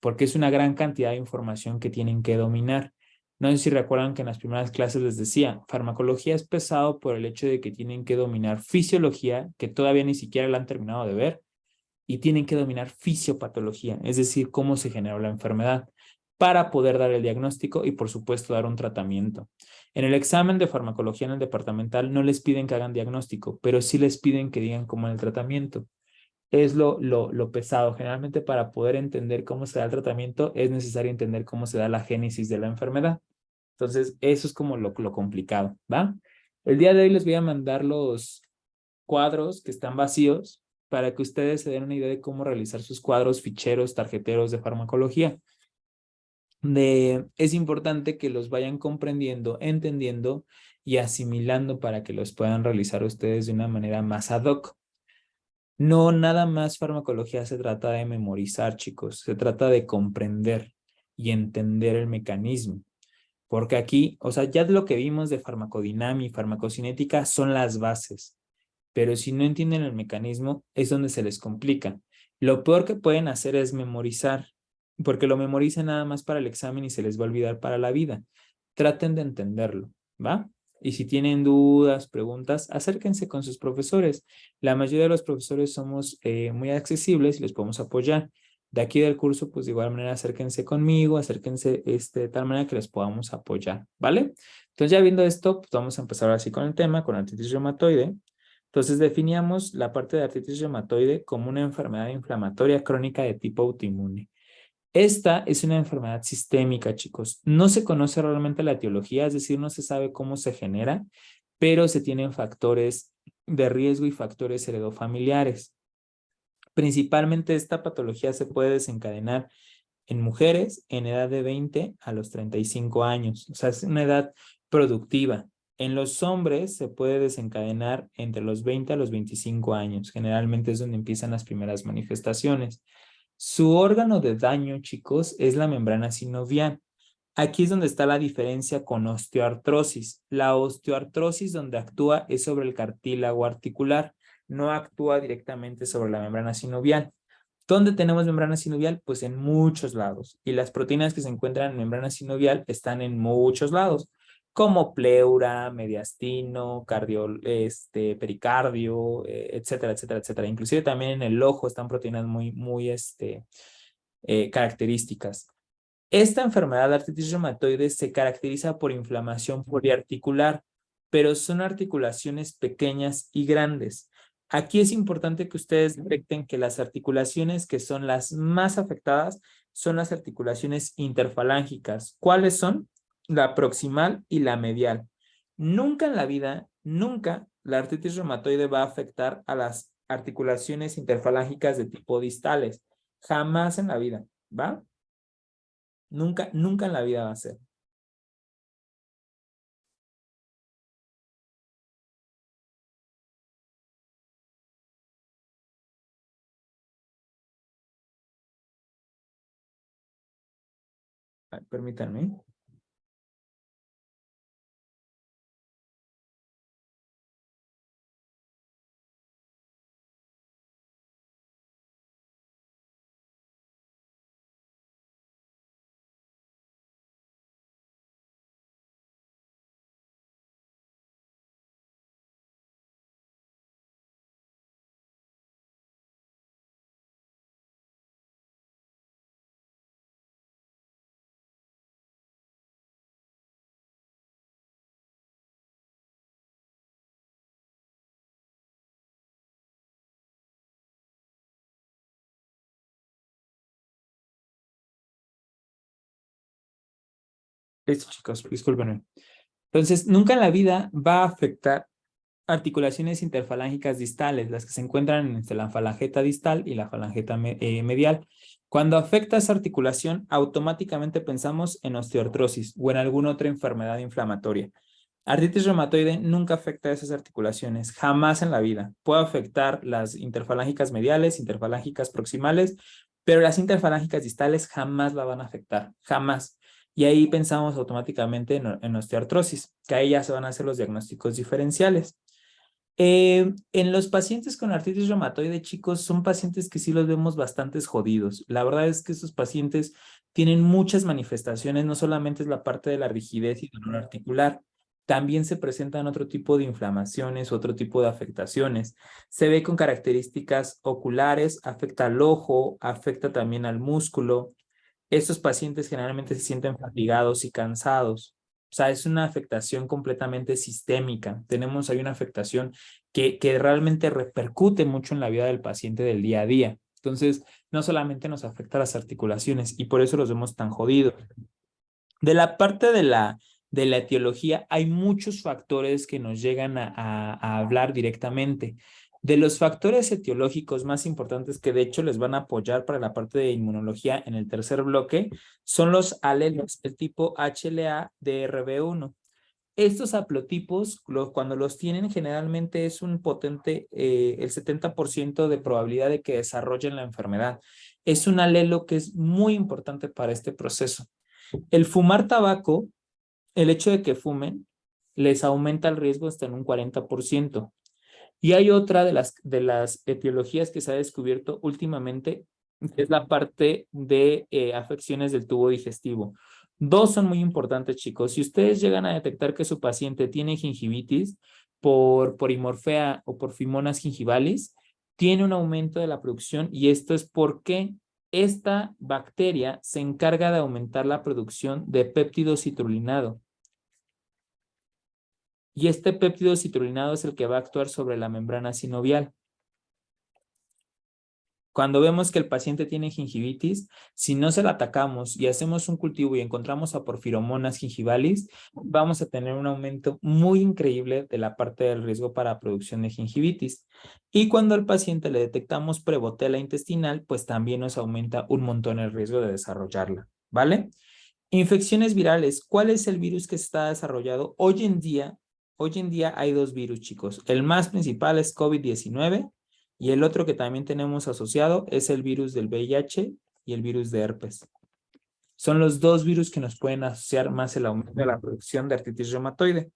porque es una gran cantidad de información que tienen que dominar. No sé si recuerdan que en las primeras clases les decía, farmacología es pesado por el hecho de que tienen que dominar fisiología, que todavía ni siquiera la han terminado de ver, y tienen que dominar fisiopatología, es decir, cómo se generó la enfermedad, para poder dar el diagnóstico y, por supuesto, dar un tratamiento. En el examen de farmacología en el departamental no les piden que hagan diagnóstico, pero sí les piden que digan cómo es el tratamiento. Es lo pesado. Generalmente, para poder entender cómo se da el tratamiento, es necesario entender cómo se da la génesis de la enfermedad. Entonces, eso es como lo complicado, ¿va? El día de hoy les voy a mandar los cuadros que están vacíos para que ustedes se den una idea de cómo realizar sus cuadros, ficheros, tarjeteros de farmacología. Es importante que los vayan comprendiendo, entendiendo y asimilando para que los puedan realizar ustedes de una manera más ad hoc. No, nada más farmacología se trata de memorizar, chicos. Se trata de comprender y entender el mecanismo. Porque aquí, o sea, ya lo que vimos de farmacodinamia y farmacocinética son las bases. Pero si no entienden el mecanismo, es donde se les complica. Lo peor que pueden hacer es memorizar, porque lo memorizan nada más para el examen y se les va a olvidar para la vida. Traten de entenderlo, ¿va? Y si tienen dudas, preguntas, acérquense con sus profesores. La mayoría de los profesores somos muy accesibles y les podemos apoyar. De aquí del curso, pues de igual manera acérquense conmigo, acérquense de tal manera que les podamos apoyar, ¿vale? Entonces ya viendo esto, pues vamos a empezar así con el tema, con artritis reumatoide. Entonces definíamos la parte de artritis reumatoide como una enfermedad inflamatoria crónica de tipo autoinmune. Esta es una enfermedad sistémica, chicos. No se conoce realmente la etiología, es decir, no se sabe cómo se genera, pero se tienen factores de riesgo y factores heredofamiliares. Principalmente esta patología se puede desencadenar en mujeres en edad de 20 a los 35 años. O sea, es una edad productiva. En los hombres se puede desencadenar entre los 20 a los 25 años. Generalmente es donde empiezan las primeras manifestaciones. Su órgano de daño, chicos, es la membrana sinovial. Aquí es donde está la diferencia con osteoartrosis. La osteoartrosis donde actúa es sobre el cartílago articular, no actúa directamente sobre la membrana sinovial. ¿Dónde tenemos membrana sinovial? Pues en muchos lados. Y las proteínas que se encuentran en membrana sinovial están en muchos lados, como pleura, mediastino, pericardio, etcétera, etcétera, etcétera. Inclusive también en el ojo están proteínas muy características. Esta enfermedad de artritis reumatoide se caracteriza por inflamación poliarticular, pero son articulaciones pequeñas y grandes. Aquí es importante que ustedes detecten que las articulaciones que son las más afectadas son las articulaciones interfalángicas. ¿Cuáles son? La proximal y la medial. Nunca en la vida, nunca la artritis reumatoide va a afectar a las articulaciones interfalángicas de tipo distales. Jamás en la vida, ¿va? Nunca, nunca en la vida va a ser. Permítanme. Listo, chicos, discúlpenme. Entonces, nunca en la vida va a afectar articulaciones interfalángicas distales, las que se encuentran entre la falangeta distal y la falangeta medial. Cuando afecta esa articulación, automáticamente pensamos en osteoartrosis o en alguna otra enfermedad inflamatoria. Artritis reumatoide nunca afecta a esas articulaciones, jamás en la vida. Puede afectar las interfalángicas mediales, interfalángicas proximales, pero las interfalángicas distales jamás la van a afectar, jamás. Y ahí pensamos automáticamente en osteoartrosis, que ahí ya se van a hacer los diagnósticos diferenciales. En los pacientes con artritis reumatoide, chicos, son pacientes que sí los vemos bastante jodidos. La verdad es que estos pacientes tienen muchas manifestaciones, no solamente es la parte de la rigidez y dolor articular, también se presentan otro tipo de inflamaciones, otro tipo de afectaciones. Se ve con características oculares, afecta al ojo, afecta también al músculo. Estos pacientes generalmente se sienten fatigados y cansados. O sea, es una afectación completamente sistémica. Tenemos ahí una afectación que realmente repercute mucho en la vida del paciente del día a día. Entonces, no solamente nos afecta las articulaciones y por eso los vemos tan jodidos. De la parte de la etiología, hay muchos factores que nos llegan a hablar directamente. De los factores etiológicos más importantes que de hecho les van a apoyar para la parte de inmunología en el tercer bloque, son los alelos, el tipo HLA-DRB1. Estos haplotipos, cuando los tienen, generalmente es un potente, el 70% de probabilidad de que desarrollen la enfermedad. Es un alelo que es muy importante para este proceso. El fumar tabaco, el hecho de que fumen, les aumenta el riesgo hasta en un 40%. Y hay otra de las etiologías que se ha descubierto últimamente, que es la parte de afecciones del tubo digestivo. Dos son muy importantes, chicos. Si ustedes llegan a detectar que su paciente tiene gingivitis por porimorfea o por Phimonas gingivalis, tiene un aumento de la producción y esto es porque esta bacteria se encarga de aumentar la producción de péptido citrulinado. Y este péptido citrulinado es el que va a actuar sobre la membrana sinovial. Cuando vemos que el paciente tiene gingivitis, si no se la atacamos y hacemos un cultivo y encontramos a porfiromonas gingivalis, vamos a tener un aumento muy increíble de la parte del riesgo para producción de gingivitis. Y cuando al paciente le detectamos prebotela intestinal, pues también nos aumenta un montón el riesgo de desarrollarla, ¿vale? Infecciones virales. ¿Cuál es el virus que se está desarrollando? Hoy en día hay dos virus, chicos. El más principal es COVID-19 y el otro que también tenemos asociado es el virus del VIH y el virus de herpes. Son los dos virus que nos pueden asociar más el aumento de la producción de artritis reumatoide.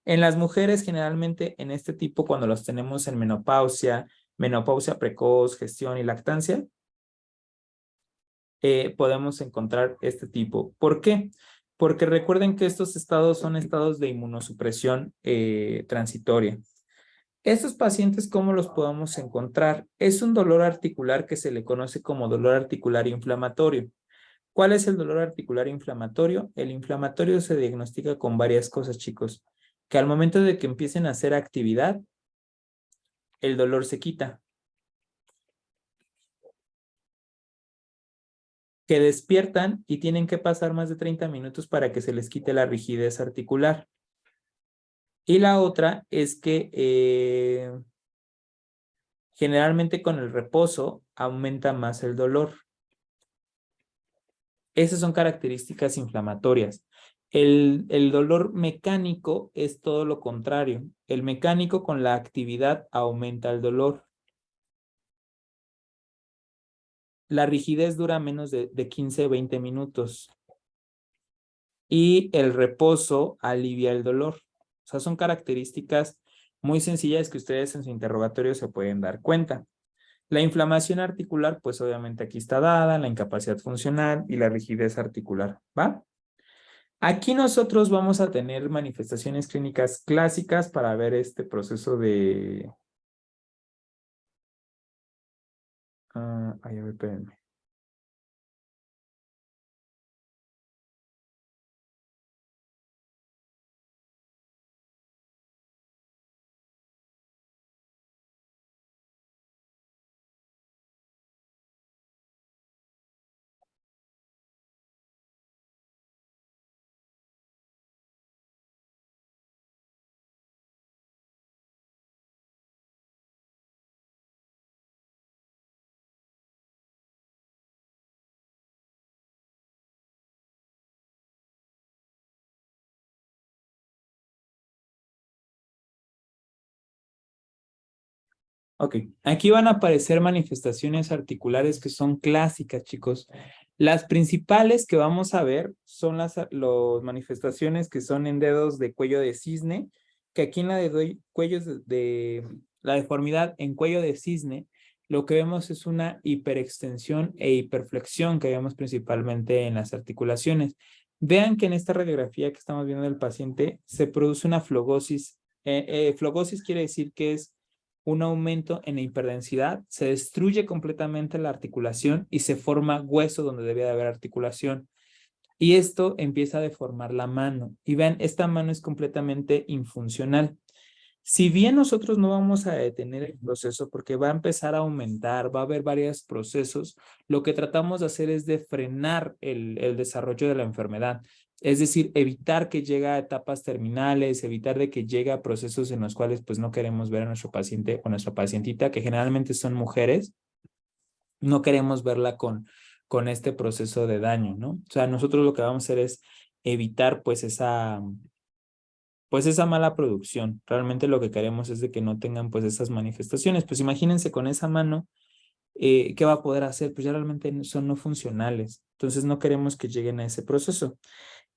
En las mujeres, generalmente en este tipo, cuando los tenemos en menopausia, menopausia precoz, gestión y lactancia, podemos encontrar este tipo. ¿Por qué? Porque recuerden que estos estados son estados de inmunosupresión transitoria. Estos pacientes, ¿cómo los podemos encontrar? Es un dolor articular que se le conoce como dolor articular inflamatorio. ¿Cuál es el dolor articular inflamatorio? El inflamatorio se diagnostica con varias cosas, chicos. Que al momento de que empiecen a hacer actividad, el dolor se quita. Que despiertan y tienen que pasar más de 30 minutos para que se les quite la rigidez articular. Y la otra es que generalmente con el reposo aumenta más el dolor. Esas son características inflamatorias. El dolor mecánico es todo lo contrario. El mecánico con la actividad aumenta el dolor. La rigidez dura menos de 15 o 20 minutos. y el reposo alivia el dolor. O sea, son características muy sencillas que ustedes en su interrogatorio se pueden dar cuenta. La inflamación articular, pues obviamente aquí está dada, la incapacidad funcional y la rigidez articular, ¿va? Aquí nosotros vamos a tener manifestaciones clínicas clásicas para ver este proceso de... ay, a ver, espérenme. Ok, aquí van a aparecer manifestaciones articulares que son clásicas, chicos. Las principales que vamos a ver son las manifestaciones que son en dedos de cuello de cisne, que aquí en la de cuellos de la deformidad en cuello de cisne, lo que vemos es una hiperextensión e hiperflexión que vemos principalmente en las articulaciones. Vean que en esta radiografía que estamos viendo del paciente se produce una flogosis. Flogosis quiere decir que es un aumento en la hiperdensidad, se destruye completamente la articulación y se forma hueso donde debe de haber articulación. Y esto empieza a deformar la mano. Y vean, esta mano es completamente infuncional. Si bien nosotros no vamos a detener el proceso porque va a empezar a aumentar, va a haber varios procesos, lo que tratamos de hacer es de frenar el desarrollo de la enfermedad. Es decir, evitar que llegue a etapas terminales, evitar de que llegue a procesos en los cuales pues no queremos ver a nuestro paciente o nuestra pacientita, que generalmente son mujeres, no queremos verla con este proceso de daño, ¿no? O sea, nosotros lo que vamos a hacer es evitar pues esa mala producción. Realmente lo que queremos es de que no tengan pues esas manifestaciones. Pues imagínense con esa mano, ¿qué va a poder hacer? Pues ya realmente son no funcionales. Entonces no queremos que lleguen a ese proceso.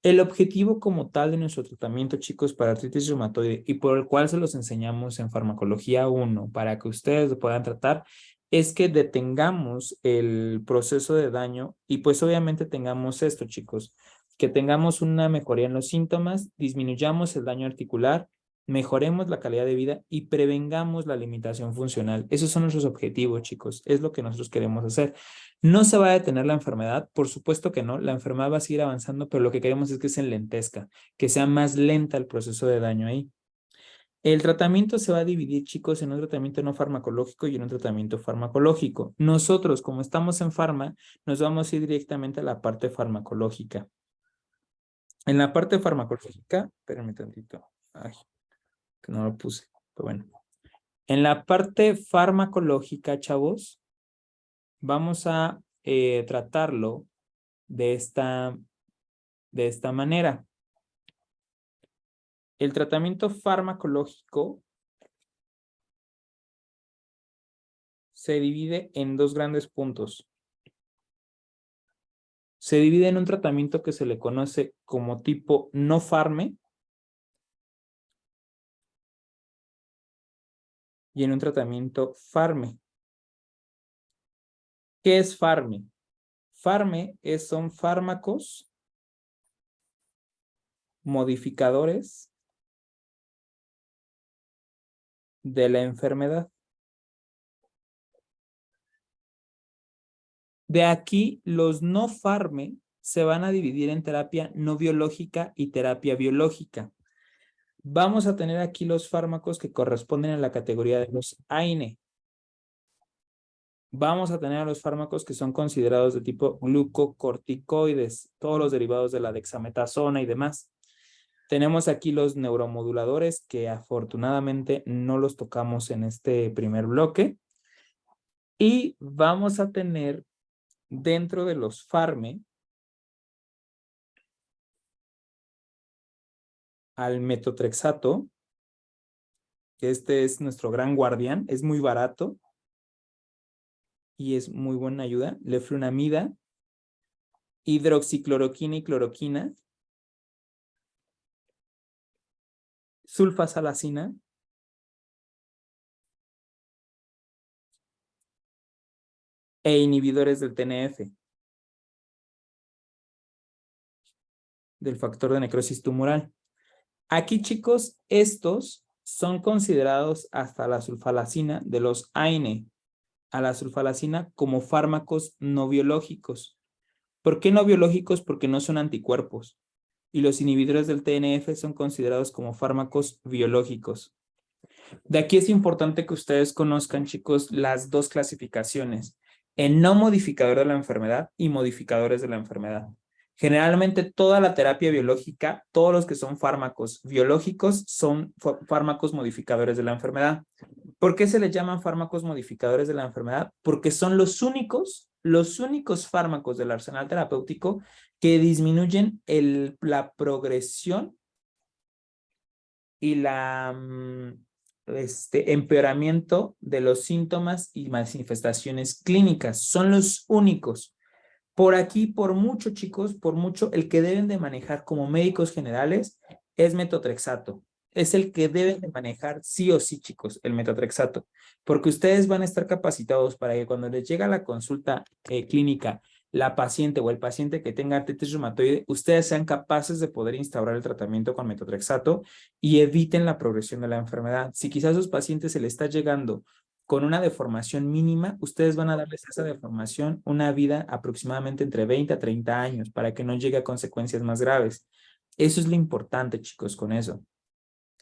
El objetivo como tal de nuestro tratamiento, chicos, para artritis reumatoide y por el cual se los enseñamos en farmacología 1 para que ustedes lo puedan tratar, es que detengamos el proceso de daño y pues obviamente tengamos esto, chicos, que tengamos una mejoría en los síntomas, disminuyamos el daño articular, mejoremos la calidad de vida y prevengamos la limitación funcional. Esos son nuestros objetivos, chicos. Es lo que nosotros queremos hacer. ¿No se va a detener la enfermedad? Por supuesto que no. La enfermedad va a seguir avanzando, pero lo que queremos es que se enlentezca, que sea más lenta el proceso de daño ahí. El tratamiento se va a dividir, chicos, en un tratamiento no farmacológico y en un tratamiento farmacológico. Nosotros, como estamos en farma, nos vamos a ir directamente a la parte farmacológica. En la parte farmacológica, espérenme tantito. Ay, que no lo puse, pero bueno. En la parte farmacológica, chavos, vamos a tratarlo de esta manera. El tratamiento farmacológico se divide en dos grandes puntos. Se divide en un tratamiento que se le conoce como tipo no farme y en un tratamiento farme. ¿Qué es farme? Farme son fármacos modificadores de la enfermedad. De aquí, los no farme se van a dividir en terapia no biológica y terapia biológica. Vamos a tener aquí los fármacos que corresponden a la categoría de los AINE. Vamos a tener a los fármacos que son considerados de tipo glucocorticoides, todos los derivados de la dexametasona y demás. Tenemos aquí los neuromoduladores que afortunadamente no los tocamos en este primer bloque. Y vamos a tener dentro de los farme al metotrexato, que este es nuestro gran guardián, es muy barato y es muy buena ayuda. Leflunomida, hidroxicloroquina y cloroquina, sulfasalacina e inhibidores del TNF, del factor de necrosis tumoral. Aquí, chicos, estos son considerados hasta la sulfalacina de los AINE, a la sulfalacina como fármacos no biológicos. ¿Por qué no biológicos? Porque no son anticuerpos. Y los inhibidores del TNF son considerados como fármacos biológicos. De aquí es importante que ustedes conozcan, chicos, las dos clasificaciones, en no modificador de la enfermedad y modificadores de la enfermedad. Generalmente toda la terapia biológica, todos los que son fármacos biológicos son fármacos modificadores de la enfermedad. ¿Por qué se les llaman fármacos modificadores de la enfermedad? Porque son los únicos fármacos del arsenal terapéutico que disminuyen la progresión y la empeoramiento de los síntomas y manifestaciones clínicas. Son los únicos. Por aquí, por mucho, chicos, por mucho, el que deben de manejar como médicos generales es metotrexato. Es el que deben de manejar sí o sí, chicos, el metotrexato. Porque ustedes van a estar capacitados para que cuando les llega la consulta clínica, la paciente o el paciente que tenga artritis reumatoide, ustedes sean capaces de poder instaurar el tratamiento con metotrexato y eviten la progresión de la enfermedad. Si quizás a sus pacientes se les está llegando con una deformación mínima, ustedes van a darles a esa deformación una vida aproximadamente entre 20 a 30 años para que no llegue a consecuencias más graves. Eso es lo importante, chicos, con eso.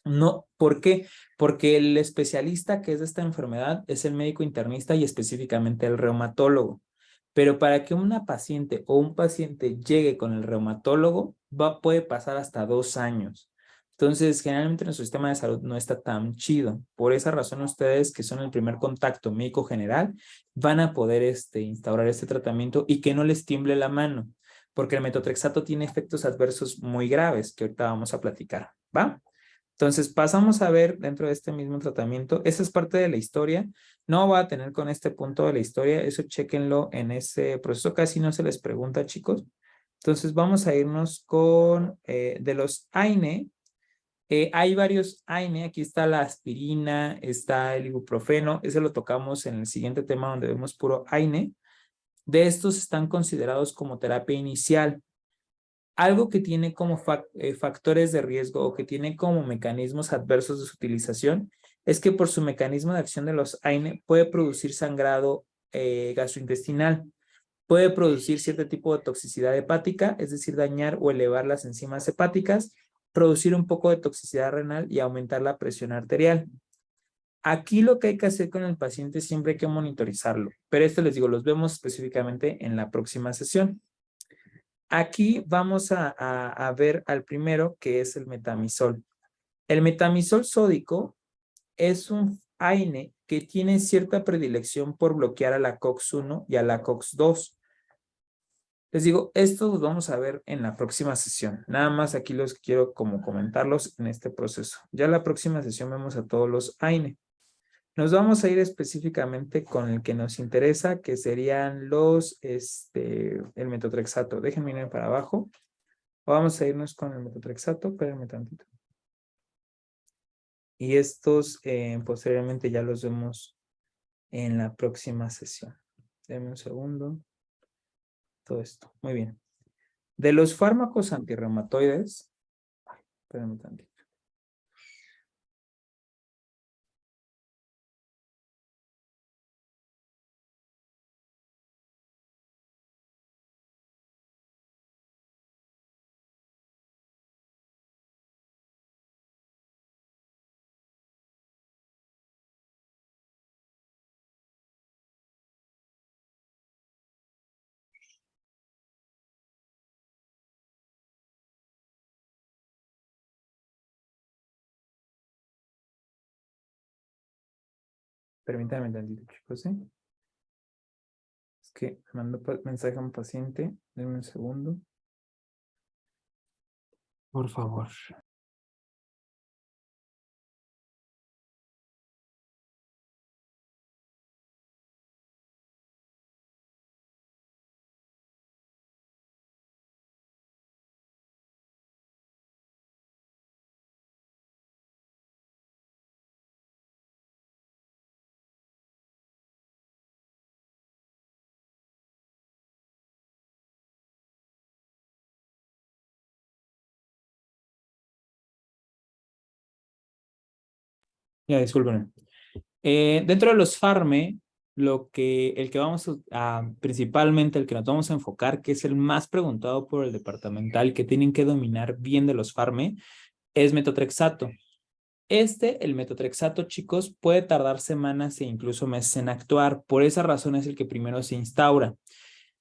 No, ¿por qué? Porque el especialista que es de esta enfermedad es el médico internista y específicamente el reumatólogo. Pero para que una paciente o un paciente llegue con el reumatólogo, puede pasar hasta 2 años. Entonces, generalmente nuestro sistema de salud no está tan chido. Por esa razón, ustedes que son el primer contacto médico general, van a poder instaurar este tratamiento y que no les tiemble la mano, porque el metotrexato tiene efectos adversos muy graves que ahorita vamos a platicar, ¿va? Entonces pasamos a ver dentro de este mismo tratamiento, esa es parte de la historia, no va a tener con este punto de la historia, eso chéquenlo en ese proceso, casi no se les pregunta, chicos. Entonces vamos a irnos con de los AINE, hay varios AINE, aquí está la aspirina, está el ibuprofeno, ese lo tocamos en el siguiente tema donde vemos puro AINE. De estos están considerados como terapia inicial. Algo que tiene como factores de riesgo o que tiene como mecanismos adversos de su utilización es que por su mecanismo de acción de los AINE puede producir sangrado gastrointestinal, puede producir cierto tipo de toxicidad hepática, es decir, dañar o elevar las enzimas hepáticas, producir un poco de toxicidad renal y aumentar la presión arterial. Aquí lo que hay que hacer con el paciente siempre hay que monitorizarlo, pero esto les digo, los vemos específicamente en la próxima sesión. Aquí vamos a ver al primero, que es el metamizol. El metamizol sódico es un AINE que tiene cierta predilección por bloquear a la COX-1 y a la COX-2. Les digo, esto lo vamos a ver en la próxima sesión. Nada más aquí los quiero como comentarlos en este proceso. Ya en la próxima sesión vemos a todos los AINE. Nos vamos a ir específicamente con el que nos interesa, que serían el metotrexato. Déjenme ir para abajo. Vamos a irnos con el metotrexato, espérenme tantito. Y estos posteriormente ya los vemos en la próxima sesión. Denme un segundo. Todo esto, muy bien. De los fármacos antirreumatoides, espérenme tantito. Permítanme tantito, chicos, ¿sí? Es que me mandó mensaje a un paciente. Denme un segundo. Por favor. Ya, discúlpenme. Dentro de los farme, principalmente el que nos vamos a enfocar, que es el más preguntado por el departamental, que tienen que dominar bien de los farme, es metotrexato. El metotrexato, chicos, puede tardar semanas e incluso meses en actuar. Por esa razón es el que primero se instaura.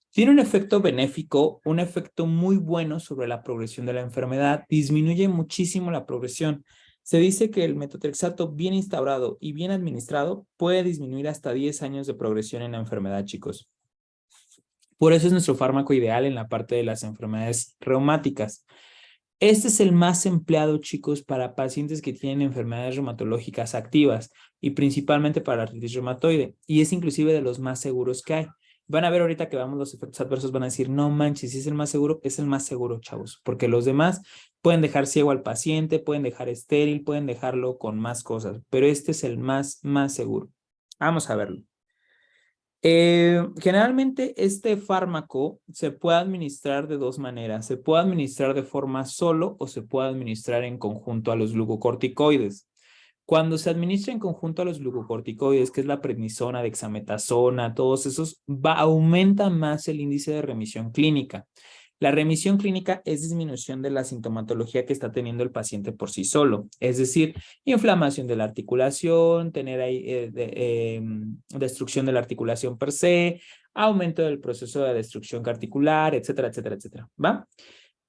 Tiene un efecto benéfico, un efecto muy bueno sobre la progresión de la enfermedad. Disminuye muchísimo la progresión. Se dice que el metotrexato bien instaurado y bien administrado puede disminuir hasta 10 años de progresión en la enfermedad, chicos. Por eso es nuestro fármaco ideal en la parte de las enfermedades reumáticas. Este es el más empleado, chicos, para pacientes que tienen enfermedades reumatológicas activas y principalmente para la artritis reumatoide. Y es inclusive de los más seguros que hay. Van a ver ahorita que vamos los efectos adversos, van a decir, no manches, si es el más seguro, chavos, porque los demás pueden dejar ciego al paciente, pueden dejar estéril, pueden dejarlo con más cosas, pero este es el más seguro. Vamos a verlo. Generalmente este fármaco se puede administrar de dos maneras. Se puede administrar de forma solo o se puede administrar en conjunto a los glucocorticoides. Cuando se administra en conjunto a los glucocorticoides, que es la prednisona, dexametasona, todos esos, aumenta más el índice de remisión clínica. La remisión clínica es disminución de la sintomatología que está teniendo el paciente por sí solo, es decir, inflamación de la articulación, tener ahí destrucción de la articulación per se, aumento del proceso de destrucción articular, etcétera, etcétera, etcétera. ¿Va?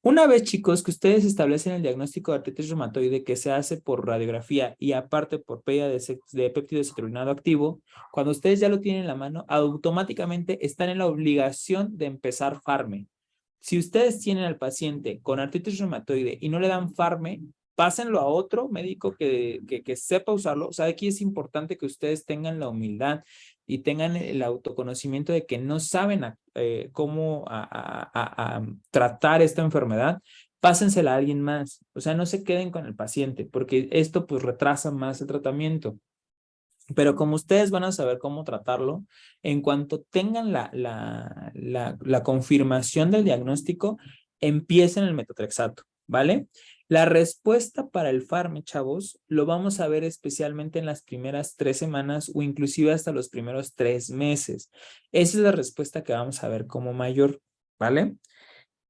Una vez, chicos, que ustedes establecen el diagnóstico de artritis reumatoide que se hace por radiografía y aparte por pérdida de péptido citrullinado activo, cuando ustedes ya lo tienen en la mano, automáticamente están en la obligación de empezar farme. Si ustedes tienen al paciente con artritis reumatoide y no le dan farme, pásenlo a otro médico que sepa usarlo. O sea, aquí es importante que ustedes tengan la humildad y tengan el autoconocimiento de que no saben cómo tratar esta enfermedad. Pásensela a alguien más. O sea, no se queden con el paciente porque esto pues retrasa más el tratamiento. Pero como ustedes van a saber cómo tratarlo, en cuanto tengan la confirmación del diagnóstico, empiecen el metotrexato, ¿vale? La respuesta para el farme, chavos, lo vamos a ver especialmente en las primeras 3 semanas o inclusive hasta los primeros 3 meses. Esa es la respuesta que vamos a ver como mayor, ¿vale?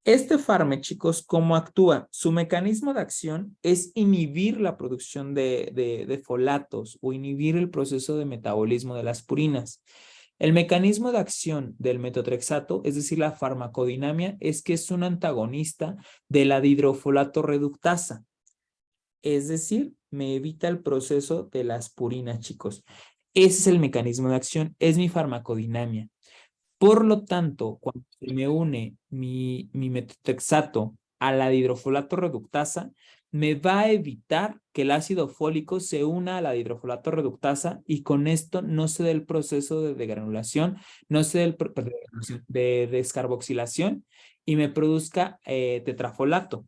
Este farme, chicos, ¿cómo actúa? Su mecanismo de acción es inhibir la producción de folatos o inhibir el proceso de metabolismo de las purinas. El mecanismo de acción del metotrexato, es decir, la farmacodinamia, es que es un antagonista de la dihidrofolato reductasa. Es decir, me evita el proceso de las purinas, chicos. Ese es el mecanismo de acción, es mi farmacodinamia. Por lo tanto, cuando se me une mi metotrexato a la dihidrofolato reductasa, me va a evitar que el ácido fólico se una a la dihidrofolato reductasa y con esto no se dé el proceso de degranulación, no se dé el de descarboxilación y me produzca tetrafolato.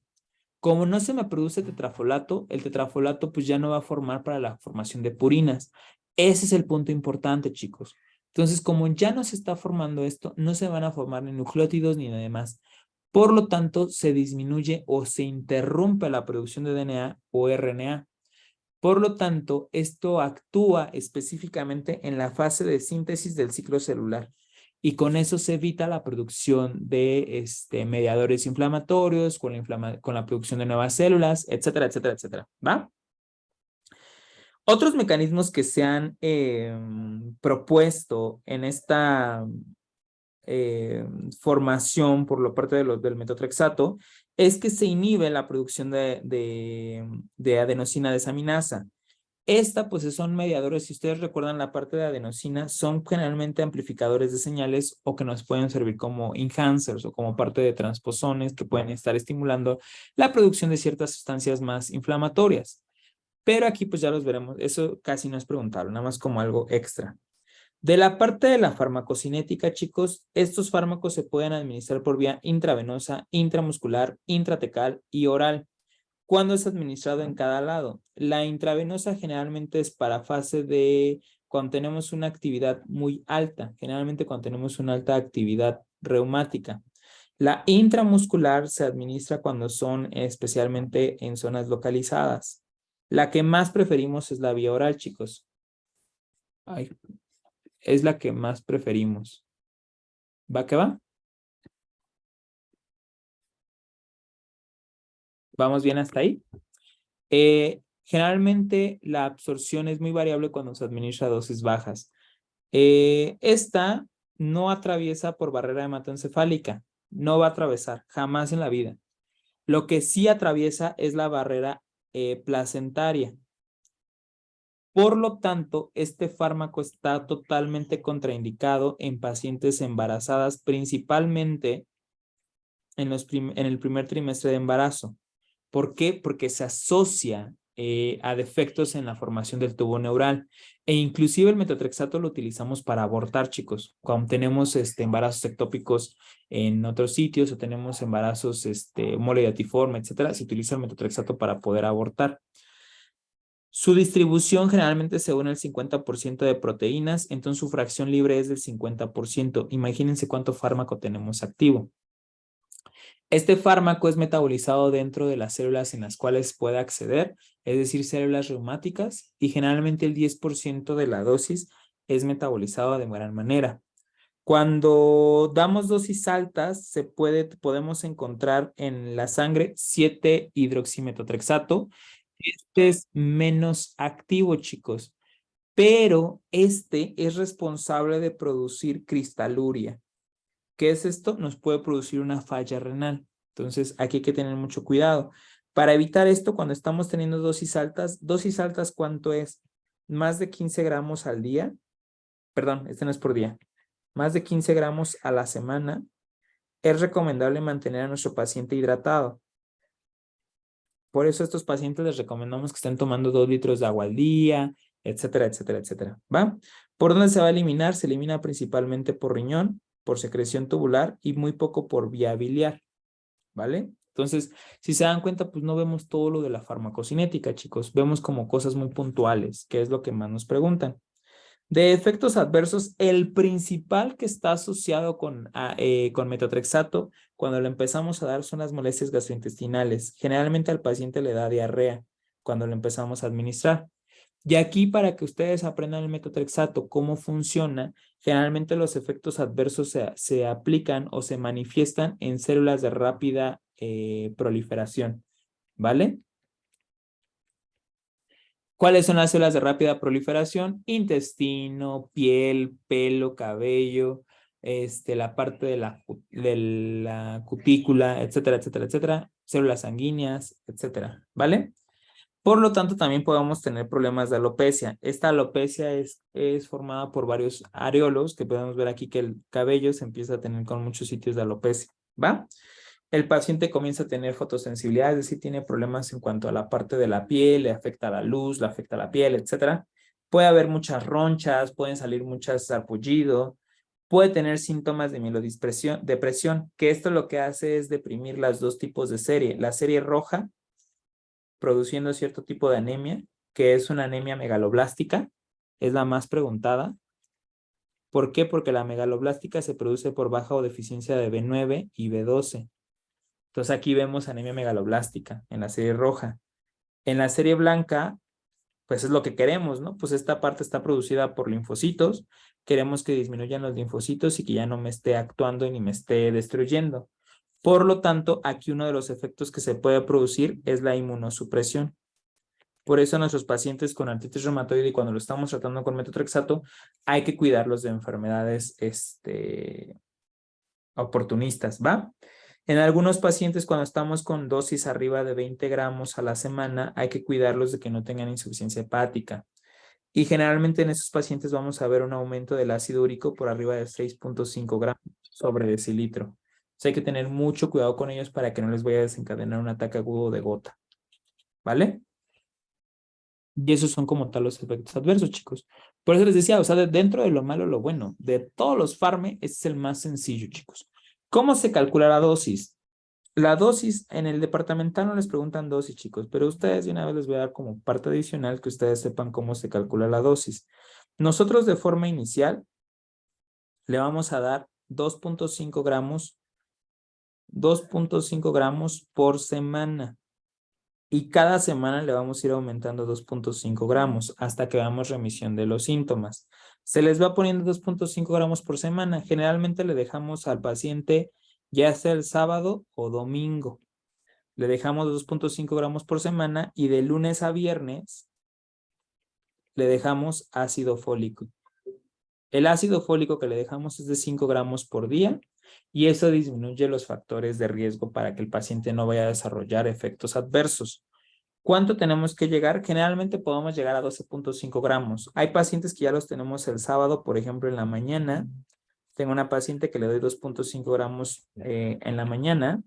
Como no se me produce tetrafolato, el tetrafolato pues ya no va a formar para la formación de purinas. Ese es el punto importante, chicos. Entonces, como ya no se está formando esto, no se van a formar ni nucleótidos ni nada más. Por lo tanto, se disminuye o se interrumpe la producción de DNA o RNA. Por lo tanto, esto actúa específicamente en la fase de síntesis del ciclo celular y con eso se evita la producción de mediadores inflamatorios, con la producción de nuevas células, etcétera, etcétera, etcétera. ¿Va? Otros mecanismos que se han propuesto en esta formación por la parte del metotrexato es que se inhibe la producción de adenosina desaminasa. Esta, pues, son mediadores, si ustedes recuerdan la parte de adenosina, son generalmente amplificadores de señales o que nos pueden servir como enhancers o como parte de transposones que pueden estar estimulando la producción de ciertas sustancias más inflamatorias. Pero aquí pues ya los veremos, eso casi no es preguntable, nada más como algo extra. De la parte de la farmacocinética, chicos, estos fármacos se pueden administrar por vía intravenosa, intramuscular, intratecal y oral. ¿Cuándo es administrado en cada lado? La intravenosa generalmente es para fase de cuando tenemos una actividad muy alta, generalmente cuando tenemos una alta actividad reumática. La intramuscular se administra cuando son especialmente en zonas localizadas. La que más preferimos es la vía oral, chicos. Ay, es la que más preferimos. ¿Va que va? ¿Vamos bien hasta ahí? Generalmente la absorción es muy variable cuando se administra dosis bajas. Esta no atraviesa por barrera hematoencefálica. No va a atravesar, jamás en la vida. Lo que sí atraviesa es la barrera placentaria. Por lo tanto, este fármaco está totalmente contraindicado en pacientes embarazadas, principalmente en el primer trimestre de embarazo. ¿Por qué? Porque se asocia a defectos en la formación del tubo neural. E inclusive el metotrexato lo utilizamos para abortar, chicos. Cuando tenemos embarazos ectópicos en otros sitios o tenemos embarazos homologatiforme, etcétera, se utiliza el metotrexato para poder abortar. Su distribución generalmente se une al 50% de proteínas, entonces su fracción libre es del 50%. Imagínense cuánto fármaco tenemos activo. Este fármaco es metabolizado dentro de las células en las cuales puede acceder, es decir, células reumáticas, y generalmente el 10% de la dosis es metabolizado de gran manera. Cuando damos dosis altas, podemos encontrar en la sangre 7-hidroximetotrexato. Este es menos activo, chicos, pero este es responsable de producir cristaluria. ¿Qué es esto? Nos puede producir una falla renal. Entonces, aquí hay que tener mucho cuidado. Para evitar esto, cuando estamos teniendo dosis altas, ¿cuánto es? Más de 15 gramos al día. Perdón, este no es por día. Más de 15 gramos a la semana. Es recomendable mantener a nuestro paciente hidratado. Por eso a estos pacientes les recomendamos que estén tomando 2 litros de agua al día, etcétera, etcétera, etcétera. ¿Va? ¿Por dónde se va a eliminar? Se elimina principalmente por riñón, por secreción tubular y muy poco por vía biliar. ¿Vale? Entonces, si se dan cuenta, pues no vemos todo lo de la farmacocinética, chicos. Vemos como cosas muy puntuales, que es lo que más nos preguntan. De efectos adversos, el principal que está asociado con metotrexato, cuando lo empezamos a dar, son las molestias gastrointestinales. Generalmente al paciente le da diarrea cuando lo empezamos a administrar. Y aquí, para que ustedes aprendan el metotrexato, cómo funciona, generalmente los efectos adversos se aplican o se manifiestan en células de rápida proliferación. ¿Vale? ¿Cuáles son las células de rápida proliferación? Intestino, piel, pelo, cabello, la parte de la cutícula, etcétera, etcétera, etcétera. Células sanguíneas, etcétera. ¿Vale? Por lo tanto, también podemos tener problemas de alopecia. Esta alopecia es formada por varios areolos, que podemos ver aquí que el cabello se empieza a tener con muchos sitios de alopecia. ¿Va? El paciente comienza a tener fotosensibilidad, es decir, tiene problemas en cuanto a la parte de la piel, le afecta la luz, le afecta la piel, etcétera. Puede haber muchas ronchas, pueden salir muchas sarpullido, puede tener síntomas de depresión, que esto lo que hace es deprimir las dos tipos de serie. La serie roja, produciendo cierto tipo de anemia, que es una anemia megaloblástica, es la más preguntada. ¿Por qué? Porque la megaloblástica se produce por baja o deficiencia de B9 y B12. Entonces aquí vemos anemia megaloblástica en la serie roja. En la serie blanca, pues es lo que queremos, ¿no? Pues esta parte está producida por linfocitos. Queremos que disminuyan los linfocitos y que ya no me esté actuando ni me esté destruyendo. Por lo tanto, aquí uno de los efectos que se puede producir es la inmunosupresión. Por eso a nuestros pacientes con artritis reumatoide, y cuando lo estamos tratando con metotrexato, hay que cuidarlos de enfermedades oportunistas, ¿va? En algunos pacientes, cuando estamos con dosis arriba de 20 gramos a la semana, hay que cuidarlos de que no tengan insuficiencia hepática. Y generalmente en estos pacientes vamos a ver un aumento del ácido úrico por arriba de 6.5 gramos sobre decilitro. Entonces hay que tener mucho cuidado con ellos para que no les vaya a desencadenar un ataque agudo de gota. ¿Vale? Y esos son como tal los efectos adversos, chicos. Por eso les decía, o sea, dentro de lo malo, lo bueno. De todos los farme, este es el más sencillo, chicos. ¿Cómo se calcula la dosis? La dosis, en el departamental no les preguntan dosis, chicos, pero ustedes de una vez les voy a dar como parte adicional que ustedes sepan cómo se calcula la dosis. Nosotros de forma inicial le vamos a dar 2.5 gramos por semana. Y cada semana le vamos a ir aumentando 2.5 gramos hasta que veamos remisión de los síntomas. Se les va poniendo 2.5 gramos por semana. Generalmente le dejamos al paciente ya sea el sábado o domingo. Le dejamos 2.5 gramos por semana y de lunes a viernes le dejamos ácido fólico. El ácido fólico que le dejamos es de 5 gramos por día y eso disminuye los factores de riesgo para que el paciente no vaya a desarrollar efectos adversos. ¿Cuánto tenemos que llegar? Generalmente podemos llegar a 12.5 gramos. Hay pacientes que ya los tenemos el sábado, por ejemplo, en la mañana. Tengo una paciente que le doy 2.5 gramos en la mañana.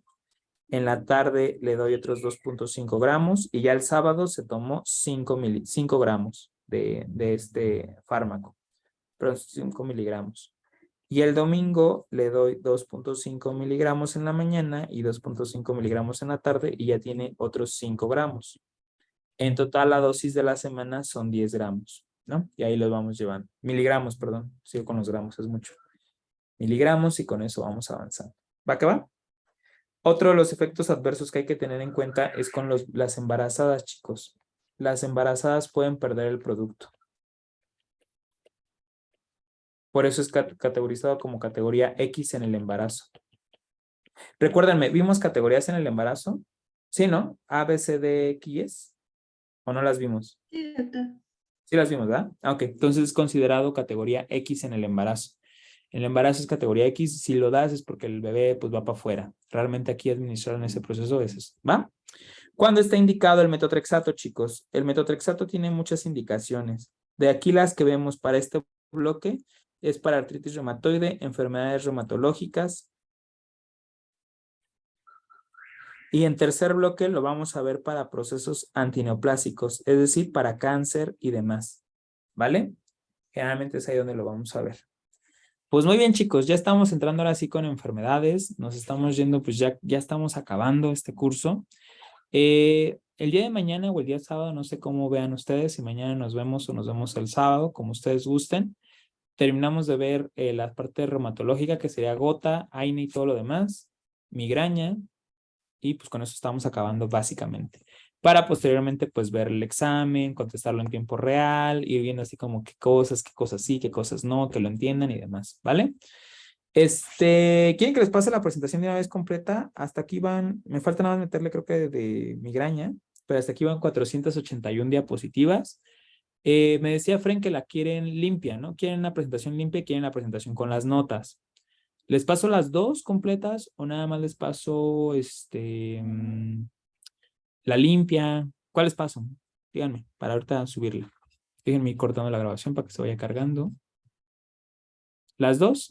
En la tarde le doy otros 2.5 gramos y ya el sábado se tomó 5 gramos de este fármaco. Perdón, 5 miligramos. Y el domingo le doy 2.5 miligramos en la mañana y 2.5 miligramos en la tarde y ya tiene otros 5 gramos. En total la dosis de la semana son 10 gramos, ¿no? Y ahí los vamos llevando. Miligramos, perdón. Sigo con los gramos, es mucho. Miligramos y con eso vamos avanzando. ¿Va que va? Otro de los efectos adversos que hay que tener en cuenta es con las embarazadas, chicos. Las embarazadas pueden perder el producto. Por eso es categorizado como categoría X en el embarazo. Recuérdenme, ¿vimos categorías en el embarazo? Sí, ¿no? A, B, C, D, X. ¿O no las vimos?
Sí, doctor.
Sí las vimos, ¿verdad? Ok, entonces es considerado categoría X en el embarazo. El embarazo es categoría X. Si lo das es porque el bebé pues va para afuera. Realmente aquí administraron ese proceso a veces, ¿va? ¿Cuándo está indicado el metotrexato, chicos? El metotrexato tiene muchas indicaciones. De aquí las que vemos para este bloque es para artritis reumatoide, enfermedades reumatológicas. Y en tercer bloque lo vamos a ver para procesos antineoplásicos, es decir, para cáncer y demás. ¿Vale? Generalmente es ahí donde lo vamos a ver. Pues muy bien, chicos, ya estamos entrando ahora sí con enfermedades. Nos estamos yendo, pues ya estamos acabando este curso. El día de mañana o el día sábado, no sé cómo vean ustedes, si mañana nos vemos o nos vemos el sábado, como ustedes gusten. Terminamos de ver la parte reumatológica, que sería gota, AINE y todo lo demás, migraña, y pues con eso estamos acabando básicamente. Para posteriormente pues ver el examen, contestarlo en tiempo real, ir viendo así como qué cosas sí, qué cosas no, que lo entiendan y demás, ¿vale? ¿Quieren que les pase la presentación de una vez completa? Hasta aquí van, me falta nada más meterle creo que de migraña, pero hasta aquí van 481 diapositivas. Me decía Fren que la quieren limpia, ¿no? Quieren una presentación limpia, quieren la presentación con las notas. ¿Les paso las dos completas o nada más les paso la limpia? ¿Cuál les paso? Díganme, para ahorita subirla. Déjenme ir cortando la grabación para que se vaya cargando. ¿Las dos?